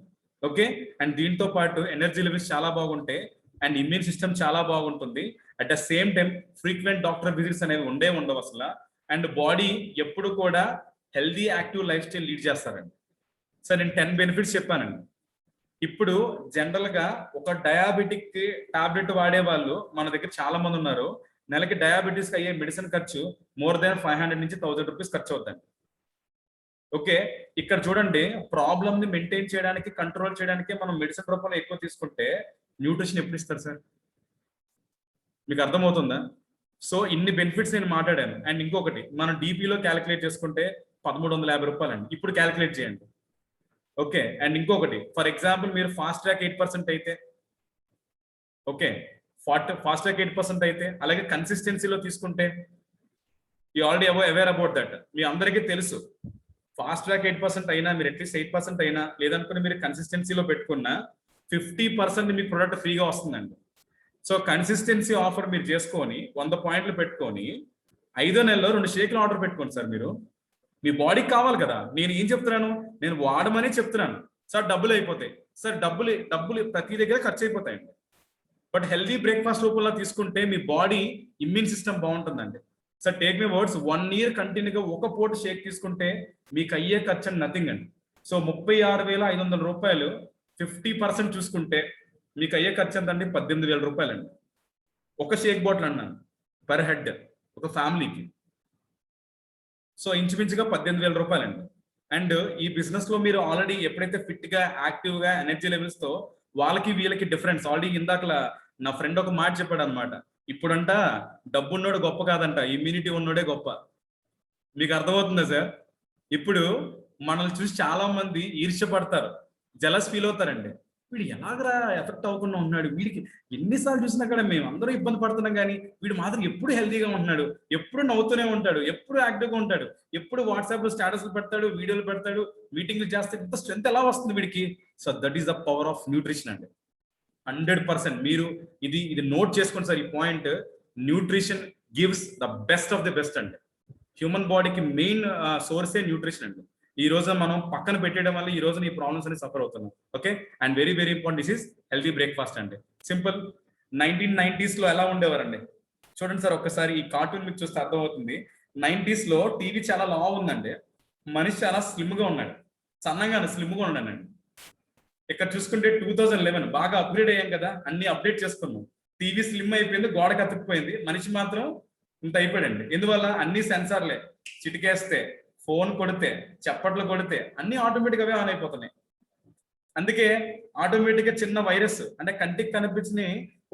ఓకే. అండ్ దీంతో పాటు ఎనర్జీ లెవెల్స్ చాలా బాగుంటాయి అండ్ ఇమ్యూన్ సిస్టమ్ చాలా బాగుంటుంది. At the same time frequent doctor visits అనేవి ఉండవు అసలు. అండ్ బాడీ ఎప్పుడు కూడా healthy active life style lead చేస్తారండి. సార్ నేను 10 బెనిఫిట్స్ చెప్పానండి. ఇప్పుడు జనరల్ గా ఒక డయాబెటిక్ టాబ్లెట్ వాడే వాళ్ళు మన దగ్గర చాలా మంది ఉన్నారు. నెలకి డయాబెటీస్ అయ్యే మెడిసిన్ ఖర్చు మోర్ దాన్ 500 నుంచి 1000 రూపీస్ ఖర్చు అవుతుంది. ఓకే, ఇక్కడ చూడండి, ప్రాబ్లమ్ ని మెయింటైన్ చేయడానికి, కంట్రోల్ చేయడానికి మనం మెడిసిన్ రూపంలో ఎక్కువ తీసుకుంటే న్యూట్రిషన్ ఎప్పుడు ఇస్తారు సార్? మీకు అర్థమవుతుందా? సో ఇన్ని బెనిఫిట్స్ నేను మాట్లాడాను. అండ్ ఇంకొకటి, మనం డీపీలో క్యాలిక్యులేట్ చేసుకుంటే 1,350 రూపాయలండి. ఇప్పుడు క్యాలిక్యులేట్ చేయండి, ఓకే. అండ్ ఇంకొకటి, ఫర్ ఎగ్జాంపుల్ మీరు ఫాస్ట్ ట్రాక్ 8% అయితే, ఓకే, ఫాస్ట్ ట్రాక్ 8% అయితే, అలాగే కన్సిస్టెన్సీలో తీసుకుంటే you already aware about that. మీ అందరికీ తెలుసు, ఫాస్ట్ ట్రాక్ 8% అయినా, మీరు అట్లీస్ట్ 8% అయినా, లేదనుకుని మీరు కన్సిస్టెన్సీలో పెట్టుకున్న 50% మీ ప్రొడక్ట్ ఫ్రీగా వస్తుందండి. సో కన్సిస్టెన్సీ ఆఫర్ మీరు చేసుకొని 100 పాయింట్లు పెట్టుకొని 5వ నెలలో 2 షేకులు ఆర్డర్ పెట్టుకోండి సార్. మీరు మీ బాడీకి కావాలి కదా. నేను ఏం చెప్తున్నాను, నేను వాడమని చెప్తున్నాను సార్. డబ్బులు అయిపోతాయి సార్, డబ్బులు ప్రతి దగ్గర ఖర్చు అయిపోతాయండి. బట్ హెల్దీ బ్రేక్ఫాస్ట్ రూపంలో తీసుకుంటే మీ బాడీ ఇమ్యూన్ సిస్టమ్ బాగుంటుందండి. Sir take my words, 1 year కంటిన్యూగా ఒక పూట షేక్ తీసుకుంటే మీకు అయ్యే ఖర్చు నథింగ్ అండి. సో 36,500 రూపాయలు 50% చూసుకుంటే మీకు అయ్యే ఖర్చు ఎంత అండి? 18,000 రూపాయలండి. ఒక షేక్ బాటిల్ అన్నాను పర్ హెడ్ ఒక ఫ్యామిలీకి. సో ఇంచుమించుగా 18,000 రూపాయలండి. అండ్ ఈ బిజినెస్ లో మీరు ఆల్రెడీ ఎప్పుడైతే ఫిట్ గా, యాక్టివ్ గా, ఎనర్జీ లెవెల్స్ తో వాళ్ళకి వీళ్ళకి డిఫరెన్స్ ఆల్రెడీ ఇందాక నా ఫ్రెండ్ ఒక మాట చెప్పాడు అనమాట. ఇప్పుడంట డబ్బు ఉన్నోడు గొప్ప కాదంట, ఇమ్యూనిటీ ఉన్నోడే గొప్ప. మీకు అర్థమవుతుందా సార్? ఇప్పుడు మనల్ని చూసి చాలా మంది ఈర్ష్యపడతారు, జలస్ ఫీల్ అవుతారండి. వీడు ఎలాగరా ఎఫెక్ట్ అవ్వకుండా ఉన్నాడు, వీడికి ఎన్నిసార్లు చూసినా కూడా మేము అందరూ ఇబ్బంది పడుతున్నాం, కానీ వీడు మాత్రం ఎప్పుడు హెల్తీగా ఉంటున్నాడు, ఎప్పుడు నవ్వుతూనే ఉంటాడు, ఎప్పుడు యాక్టివ్గా ఉంటాడు, ఎప్పుడు వాట్సాప్ లో స్టేటస్లు పెడతాడు, వీడియోలు పెడతాడు, మీటింగ్లు చేస్తే ఇంత స్ట్రెంత్ ఎలా వస్తుంది వీడికి? So that is the power of nutrition అండి. 100% మీరు ఇది నోట్ చేసుకోండి సార్. ఈ point, nutrition gives the best of the best అండి. హ్యూమన్ బాడీకి మెయిన్ సోర్సే న్యూట్రిషన్ అండి. ఈ రోజు మనం పక్కన పెట్టడం వల్ల ఈ రోజు ఈ ప్రాబ్లమ్స్ అనేది సఫర్ అవుతున్నాం, okay. And very very important, this is healthy breakfast అండి. సింపుల్. 1990s లో ఎలా ఉండేవారండి చూడండి సార్. ఒక్కసారి ఈ కార్టూన్ మీకు చూస్తే అర్థమవుతుంది. 90s లో టీవీ చాలా లావు ఉందండి, మనిషి చాలా స్లిమ్ గా ఉన్నాడు, సన్నగా స్లిమ్ గా ఉన్నాడండి. ఇక్కడ చూసుకుంటే 2011 బాగా అప్గ్రేడ్ అయ్యాం కదా, అన్ని అప్డేట్ చేసుకున్నాం. టీవీ స్లిమ్ అయిపోయింది, గోడకు అతుక్కుపోయింది, మనిషి మాత్రం ఇంత అయిపోయాడండి. ఎందువల్ల? అన్ని సెన్సార్లే, చిటికేస్తే, ఫోన్ కొడితే, చప్పట్లు కొడితే అన్ని ఆటోమేటిక్ గా ఆన్ అయిపోతున్నాయి. అందుకే ఆటోమేటిక్గా చిన్న వైరస్ అంటే కంటికి కనిపించిన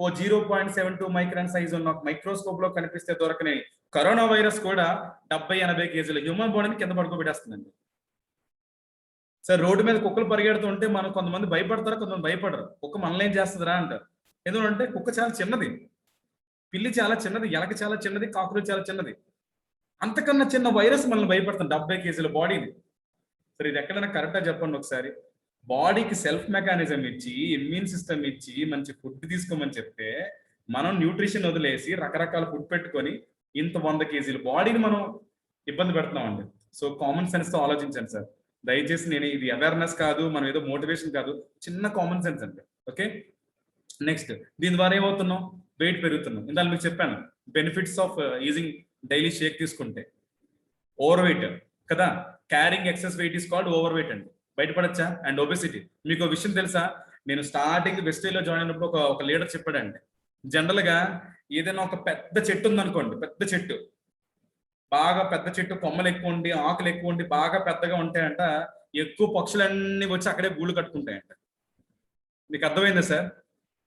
ఓ 0.72 మైక్రాన్ సైజ్ ఉన్న మైక్రోస్కోప్ లో కనిపిస్తే దొరకని కరోనా వైరస్ కూడా 70-80 కేజీల హ్యూమన్ బాడీని కింద పడుకోబెట్టేస్తుందండి. సార్ రోడ్డు మీద కుక్కలు పరిగెడుతుంటే మనం కొంతమంది భయపడతారు, కొంతమంది భయపడరు. కుక్క మనల్ని ఏం చేస్తుందిరా అంటారు. ఎందుకంటే కుక్క చాలా చిన్నది, పిల్లి చాలా చిన్నది, ఎలక చాలా చిన్నది, కాకులు చాలా చిన్నది. అంతకన్నా చిన్న వైరస్ మనల్ని భయపడుతుంది 70 కేజీల బాడీని. సరే ఇది ఎక్కడైనా కరెక్టా చెప్పండి ఒకసారి. బాడీకి సెల్ఫ్ మెకానిజం ఇచ్చి, ఇమ్యూన్ సిస్టమ్ ఇచ్చి, మంచి ఫుడ్ తీసుకోమని చెప్తే మనం న్యూట్రిషన్ వదిలేసి రకరకాల ఫుడ్ పెట్టుకొని ఇంత 100 కేజీల బాడీని మనం ఇబ్బంది పెడుతున్నామండి. సో కామన్ సెన్స్ తో ఆలోచించండి సార్. దయచేసి నేను ఇది అవేర్నెస్ కాదు, మనం ఏదో మోటివేషన్ కాదు, చిన్న కామన్ సెన్స్ అండి. ఓకే, నెక్స్ట్ దీని ద్వారా ఏమవుతున్నాం, వెయిట్ పెరుగుతున్నాం. ఇందాక మీకు చెప్పాను benefits of using daily shake తీసుకుంటే. ఓవర్ వెయిట్ కదా, carrying excess weight is called overweight అండి, బయటపడచ్చా. అండ్ ఒబెసిటీ, మీకు ఒక విషయం తెలుసా, నేను స్టార్టింగ్ వెస్టేలో జాయిన్ అయినప్పుడు ఒక లీడర్ చెప్పాడండి, జనరల్ గా ఏదైనా ఒక పెద్ద చెట్టు ఉందనుకోండి, పెద్ద చెట్టు, బాగా పెద్ద చెట్టు, కొమ్మలు ఎక్కువ ఉండి ఆకులు ఎక్కువ ఉండి బాగా పెద్దగా ఉంటాయంట, ఎక్కువ పక్షులన్నీ వచ్చి అక్కడే గూళ్ళు కట్టుకుంటాయంట. మీకు అర్థమైందా సార్?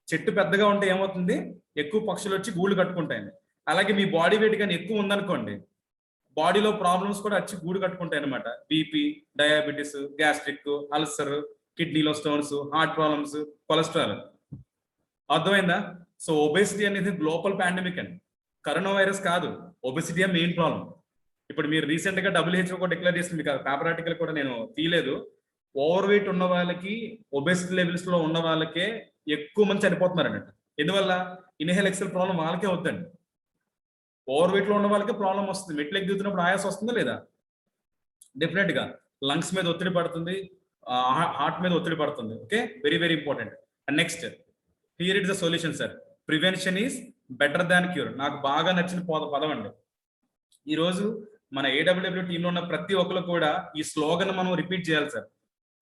చెట్టు పెద్దగా ఉంటే ఏమవుతుంది, ఎక్కువ పక్షులు వచ్చి గూళ్ళు కట్టుకుంటాయండి. అలాగే మీ బాడీ వెయిట్ కానీ ఎక్కువ ఉందనుకోండి, బాడీలో ప్రాబ్లమ్స్ కూడా వచ్చి గూడు కట్టుకుంటాయి అనమాట. బీపీ, డయాబెటీస్, గ్యాస్ట్రిక్, అల్సర్, కిడ్నీలో స్టోన్స్, హార్ట్ ప్రాబ్లమ్స్, కొలెస్ట్రాల్. అర్థమైందా? సో ఒబేసిటీ అనేది గ్లోబల్ పాండమిక్ అండి, కరోనా వైరస్ కాదు, ఒబేసిటీ మెయిన్ ప్రాబ్లం. ఇప్పుడు మీరు రీసెంట్ గా WHO కూడా డిక్లేర్ చేసింది, మీకు పేపర్ ఆర్టికల్ కూడా నేను తీయలేదు. ఓవర్ వెయిట్ ఉన్న వాళ్ళకి, ఒబేసిటీ లెవెల్స్ లో ఉన్న వాళ్ళకే ఎక్కువ మంది చనిపోతున్నారు అన్నట్టు. ఎందువల్ల, ఇన్హేల్ ఎక్సెల్ ప్రాబ్లం వాళ్ళకే అవుతుంది. ఓవర్ వెయిట్ లో ఉన్న వాళ్ళకి ప్రాబ్లం వస్తుంది. మెట్లు ఎగ్గుతున్నప్పుడు ఆయాసం వస్తుందా లేదా? డెఫినెట్ గా. లంగ్స్ మీద ఒత్తిడి పడుతుంది, హార్ట్ మీద ఒత్తిడి పడుతుంది. Okay, very very important. And next, here it the solution sir. Prevention is better than cure. నాకు బాగా నచ్చిన పదం అండి. ఈ రోజు మన AWW టీంలో ఉన్న ప్రతి ఒక్కరు కూడా ఈ స్లోగన్ మనం రిపీట్ చేయాలి sir.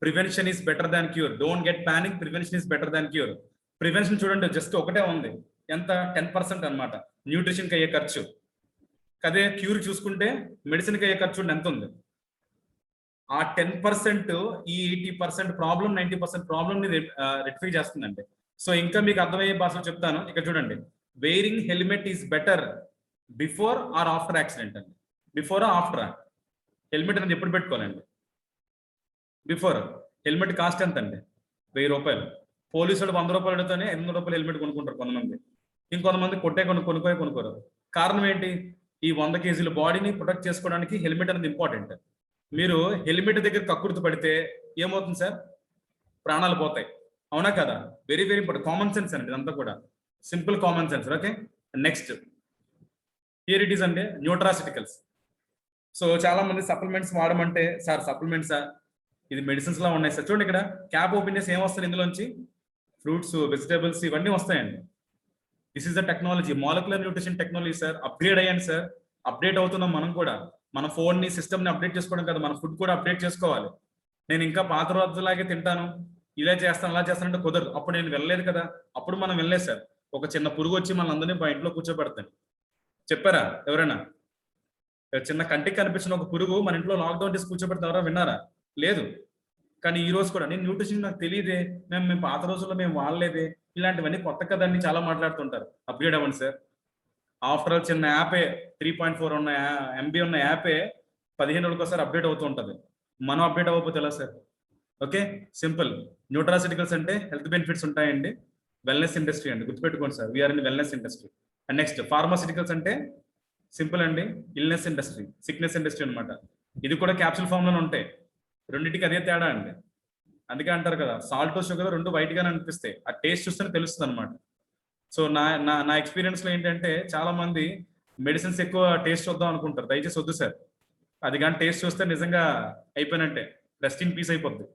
Prevention is better than cure. Don't get panic, prevention is better than cure. Prevention చూడండి జస్ట్ ఒకటే ఉంది, ఎంత 10% అనమాట, న్యూట్రిషన్కి అయ్యే ఖర్చు. అదే క్యూర్ చూసుకుంటే మెడిసిన్కి అయ్యే ఖర్చు ఎంత ఉంది. ఆ 10% ఈ 80% ప్రాబ్లం, 90% ప్రాబ్లమ్ ని రెక్టిఫై చేస్తుందండి. సో ఇంకా మీకు అర్థమయ్యే భాషలో చెప్తాను. ఇక్కడ చూడండి, wearing helmet is better before or after accident అండి. బిఫోర్ ఆఫ్టర్ హెల్మెట్ అనేది ఎప్పుడు పెట్టుకోవాలండి? బిఫోర్. హెల్మెట్ కాస్ట్ ఎంత అండి? 1000 రూపాయలు. పోలీసు వాళ్ళు 100 రూపాయలు అడిగితేనే 800 రూపాయలు హెల్మెట్ కొనుక్కుంటారు కొంతమంది. ఇంకొంతమంది కొనుక్కోరు. కారణం ఏంటి? ఈ 100 కేజీల బాడీని ప్రొటెక్ట్ చేసుకోవడానికి హెల్మెట్ అనేది ఇంపార్టెంట్. మీరు హెల్మెట్ దగ్గర కక్కుర్తి పడితే ఏమవుతుంది సార్? ప్రాణాలు పోతాయి, అవునా కదా? Very very important. Common sense అండి ఇదంతా కూడా, simple common sense. Okay, next here it is అండి, న్యూట్రాసిటికల్స్. సో చాలా మంది సప్లిమెంట్స్ వాడమంటే, సార్ సప్లిమెంట్సా, ఇది మెడిసిన్స్ లా ఉన్నాయి సార్. చూడండి ఇక్కడ క్యాప్ ఓపెన్ చేసి ఏమొస్తుంది ఇందులోంచి, ఫ్రూట్స్, వెజిటేబుల్స్ ఇవన్నీ వస్తాయండి. This is the technology, molecular nutrition technology sir. Upgrade అయ్యాను సార్, అప్డేట్ అవుతున్నాం మనం కూడా. మన ఫోన్ ని, సిస్టమ్ ని అప్డేట్ చేసుకోవడం కదా, మన ఫుడ్ కూడా అప్డేట్ చేసుకోవాలి. నేను ఇంకా పాత రోజులాగే తింటాను, ఇలా చేస్తాను, అలా చేస్తానంటే కుదరదు. అప్పుడు నేను వెళ్ళలేదు కదా, అప్పుడు మనం వెళ్ళలేదు సార్. ఒక చిన్న పురుగు వచ్చి మన అందరినీ మా ఇంట్లో కూర్చోబెడతాను. చెప్పారా ఎవరైనా? చిన్న కంటికి కనిపించిన ఒక పురుగు మన ఇంట్లో లాక్డౌన్ చేసి కూర్చోబెడతారా? విన్నారా? లేదు. కానీ ఈ రోజు కూడా నేను న్యూట్రిషన్ నాకు తెలియదే, మేము పాత రోజుల్లో మేము వాడలేదే, ఇలాంటివన్నీ కొత్త కదండి చాలా మాట్లాడుతుంటారు. అప్గ్రేడ్ అవ్వండి సార్. ఆఫ్టర్ ఆల్ చిన్న యాపే, 3.4 ఉన్న MB ఉన్న యాపే 15 రోజులకు ఒకసారి అప్డేట్ అవుతూ ఉంటుంది. మనం అప్డేట్ అవ్వకపోతే ఎలా సార్? Okay, simple. న్యూట్రాసిటికల్స్ అంటే హెల్త్ బెనిఫిట్స్ ఉంటాయండి, వెల్నెస్ ఇండస్ట్రీ అండి, గుర్తుపెట్టుకోండి sir. We're in wellness industry. And next pharmaceuticals అంటే సింపుల్ అండి, ఇల్నెస్ ఇండస్ట్రీ, సిక్నెస్ ఇండస్ట్రీ అనమాట. ఇది కూడా క్యాప్సూల్ ఫామ్ లోనే ఉంటాయి. రెండింటికి అదే తేడా అండి. అందుకే అంటారు కదా, సాల్ట్ షుగర్ రెండు వైట్ గానే అనిపిస్తాయి, ఆ టేస్ట్ చూస్తేనే తెలుస్తుంది అనమాట. సో నా ఎక్స్పీరియన్స్ లో ఏంటంటే, చాలా మంది మెడిసిన్స్ ఎక్కువ టేస్ట్ చూద్దాం అనుకుంటారు. దయచేసి వద్దు సార్. అది కానీ టేస్ట్ చూస్తే నిజంగా అయిపోయినట్టే, రెస్ట్ ఇన్ పీస్ అయిపోద్ది.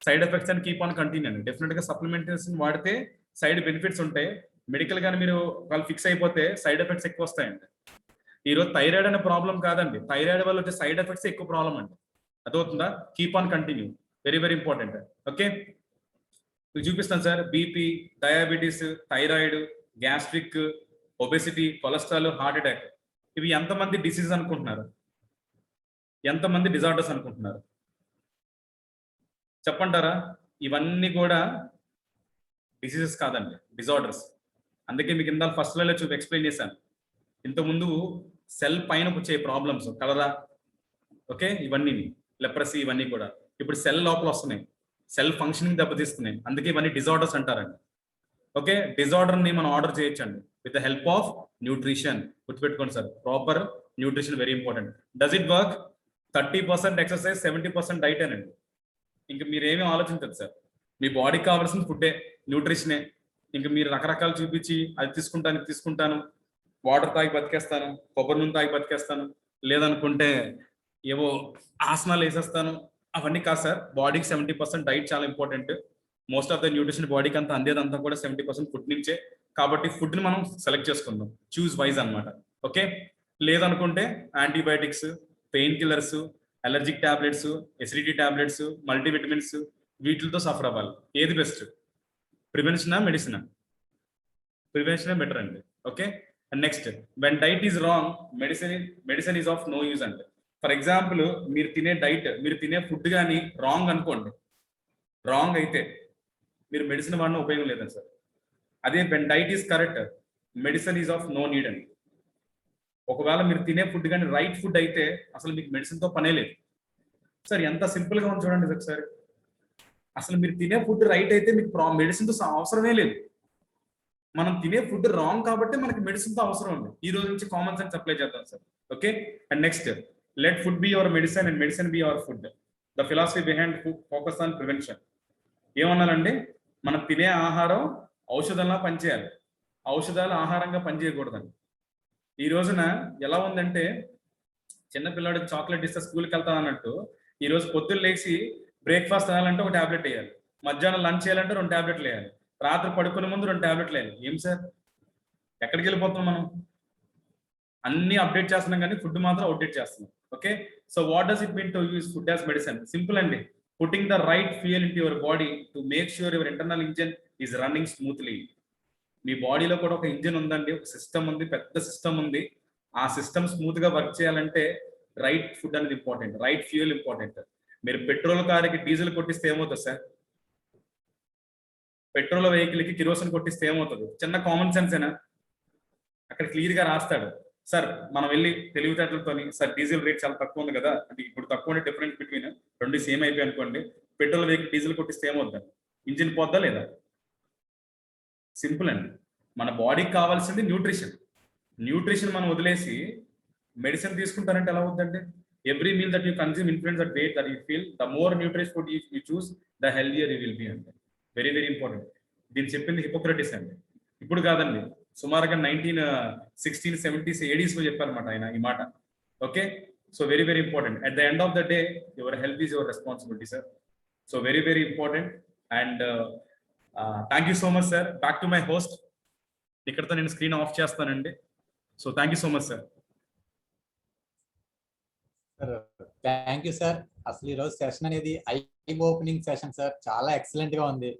సైడ్ ఎఫెక్ట్స్ అని కీప్ ఆన్ కంటిన్యూ అండి. డెఫినెట్ గా సప్లిమెంటేషన్ వాడితే సైడ్ బెనిఫిట్స్ ఉంటాయి. మెడికల్ గానీ మీరు వాళ్ళు ఫిక్స్ అయిపోతే సైడ్ ఎఫెక్ట్స్ ఎక్కువ వస్తాయండి. ఈరోజు థైరాయిడ్ అనే ప్రాబ్లం కాదండి, థైరాయిడ్ వల్ల వచ్చే సైడ్ ఎఫెక్ట్స్ ఎక్కువ ప్రాబ్లం అండి. అదవుతుందా? Keep on continue, very very important. Okay, మీకు చూపిస్తాను sir. BP, diabetes, thyroid, gastric, obesity, cholesterol, heart attack, ఇవి ఎంతమంది డిసీజ్ అనుకుంటున్నారు? ఎంతమంది డిజార్డర్స్ అనుకుంటున్నారు? చెప్పంటారా? ఇవన్నీ కూడా డిసీజెస్ కాదండి, డిజార్డర్స్. అందుకే మీకు ఇందాక ఫస్ట్ లో ఎక్స్ప్లెయిన్ చేశాను. ఇంతకుముందు సెల్ పైన వచ్చే ప్రాబ్లమ్స్, కలరా, ఓకే, ఇవన్నీ లెప్రసీ, ఇవన్నీ కూడా ఇప్పుడు సెల్ లోపల వస్తున్నాయి, సెల్ ఫంక్షనింగ్ దెబ్బతీస్తున్నాయి. అందుకే ఇవన్నీ డిజార్డర్స్ అంటారండి. ఓకే, డిజార్డర్ ని మనం ఆర్డర్ చేయొచ్చండి with the help of nutrition. గుర్తుపెట్టుకోండి sir, proper nutrition very important. Does it work? 30% exercise, 70% diet అనండి. ఇంకా మీరేమీ ఆలోచించదు సార్, మీ బాడీకి కావాల్సిన ఫుడ్డే, న్యూట్రిషనే. ఇంకా మీరు రకరకాలు చూపించి అది తీసుకుంటాను, ఇది తీసుకుంటాను, వాటర్ తాగి బతికేస్తాను, కొబ్బరి నూనె తాగి బతికేస్తాను, లేదనుకుంటే ఏవో ఆసనాలు వేసేస్తాను, అవన్నీ కాదు సార్. బాడీకి 70% డైట్ చాలా important. Most of the nutrition బాడీకి అంతా అందేదంతా కూడా 70% ఫుడ్ నుంచే. కాబట్టి ఫుడ్ ని మనం సెలెక్ట్ చేసుకుందాం, చూస్ వైజ్ అన్నమాట. ఓకే, లేదనుకుంటే antibiotics, pain killers, allergic tablets, acidity tablets, multivitamins, వీటితో సఫర్ అవ్వాలి. ఏది బెస్ట్? ప్రివెన్షనా, మెడిసినా? ప్రివెన్షనే బెటర్ అండి. Okay, and next, when diet is wrong, medicine is of no use అంటే. ఫర్ ఎగ్జాంపుల్, మీరు తినే డైట్, మీరు తినే ఫుడ్ కానీ రాంగ్ అనుకోండి, రాంగ్ అయితే మీరు మెడిసిన్ వాడిన ఉపయోగం లేదండి సార్. అదే when diet is correct, medicine is of no need అండి. ఒకవేళ మీరు తినే ఫుడ్ కానీ రైట్ ఫుడ్ అయితే అసలు మీకు మెడిసిన్తో పనే లేదు సార్. ఎంత సింపుల్ గా ఉంది చూడండి ఒకసారి. అసలు మీరు తినే ఫుడ్ రైట్ అయితే మీకు మెడిసిన్తో అవసరమే లేదు. మనం తినే ఫుడ్ రాంగ్ కాబట్టి మనకి మెడిసిన్తో అవసరం ఉంది. ఈ రోజు నుంచి కామన్ సెన్స్ అప్లై చేద్దాం sir. Okay, and next, let food be your medicine and medicine be your food. The philosophy behind focus on prevention. ఏమన్నానండి, మనం తినే ఆహారం ఔషధంలా పనిచేయాలి, ఔషధాలు ఆహారంగా పనిచేయకూడదండి. ఈ రోజున ఎలా ఉందంటే, చిన్నపిల్లాడికి చాక్లెట్ ఇస్తే స్కూల్కి వెళ్తాను అన్నట్టు, ఈ రోజు పొద్దున్న లేచి బ్రేక్ఫాస్ట్ తినాలంటే ఒక టాబ్లెట్ వేయాలి, మధ్యాహ్నం లంచ్ చేయాలంటే 2 టాబ్లెట్లు వేయాలి, రాత్రి పడుకునే ముందు 2 టాబ్లెట్లు వేయాలి. ఏం సార్, ఎక్కడికి వెళ్ళిపోతున్నాం మనం? అన్ని అప్డేట్ చేస్తున్నాం కానీ ఫుడ్ మాత్రం అవుట్డేట్ చేస్తున్నాం. Okay, so what does it mean to use food as medicine? Simple అండి, putting the right fuel in your body to make sure your internal engine is running smoothly. మీ బాడీలో కూడా ఒక engine ఉందండి, ఒక system ఉంది, పెద్ద సిస్టమ్ ఉంది. ఆ సిస్టమ్ స్మూత్ గా వర్క్ చేయాలంటే రైట్ ఫుడ్ అనేది ఇంపార్టెంట్, రైట్ ఫ్యూయల్ ఇంపార్టెంట్. మీరు పెట్రోల్ కార్కి డీజిల్ కొట్టిస్తే ఏమవుతుంది సార్? పెట్రోల్ వెహికల్ కి కిరోసిన్ కొట్టిస్తే ఏమవుతుంది? చిన్న కామన్ సెన్స్ ఏనా? అక్కడ క్లియర్ గా రాస్తాడు సార్. మనం వెళ్ళి తెలివితేటలతోని, సార్ డీజిల్ రేట్ చాలా తక్కువ ఉంది కదా, అంటే ఇప్పుడు తక్కువ ఉండే డిఫరెన్స్ బిట్వీన్ రెండు సేమ్ అయిపోయి అనుకోండి, పెట్రోల్ వెహికల్ డీజిల్ కొట్టిస్తే ఏమవుద్దా? ఇంజిన్ పోద్దా లేదా? సింపుల్ అండి. మన బాడీకి కావాల్సింది న్యూట్రిషన్. న్యూట్రిషన్ మనం వదిలేసి మెడిసిన్ తీసుకుంటారంటే ఎలా అవుతుందండి? Every meal that you consume influence that weight that you feel. The more nutrition food you choose, the healthier you will be అంటే. Very very important. దీన్ని చెప్పింది హిపోక్రటిస్ అండి, ఇప్పుడు కాదండి, సుమారుగా 1960s 70s ADs లో చెప్పారన్నమాట ఆయన ఈ మాట. Okay, so very very important. At the end of the day your health is your responsibility sir. So very very important. And thank you so much sir. Back to my host. ఇక్కడతో నేను screen off చేస్తానండి. So thank you so much sir. Thank you sir. అసలు ఈరోజు session అనేది eye opening session sir, చాలా excellent గా ఉంది.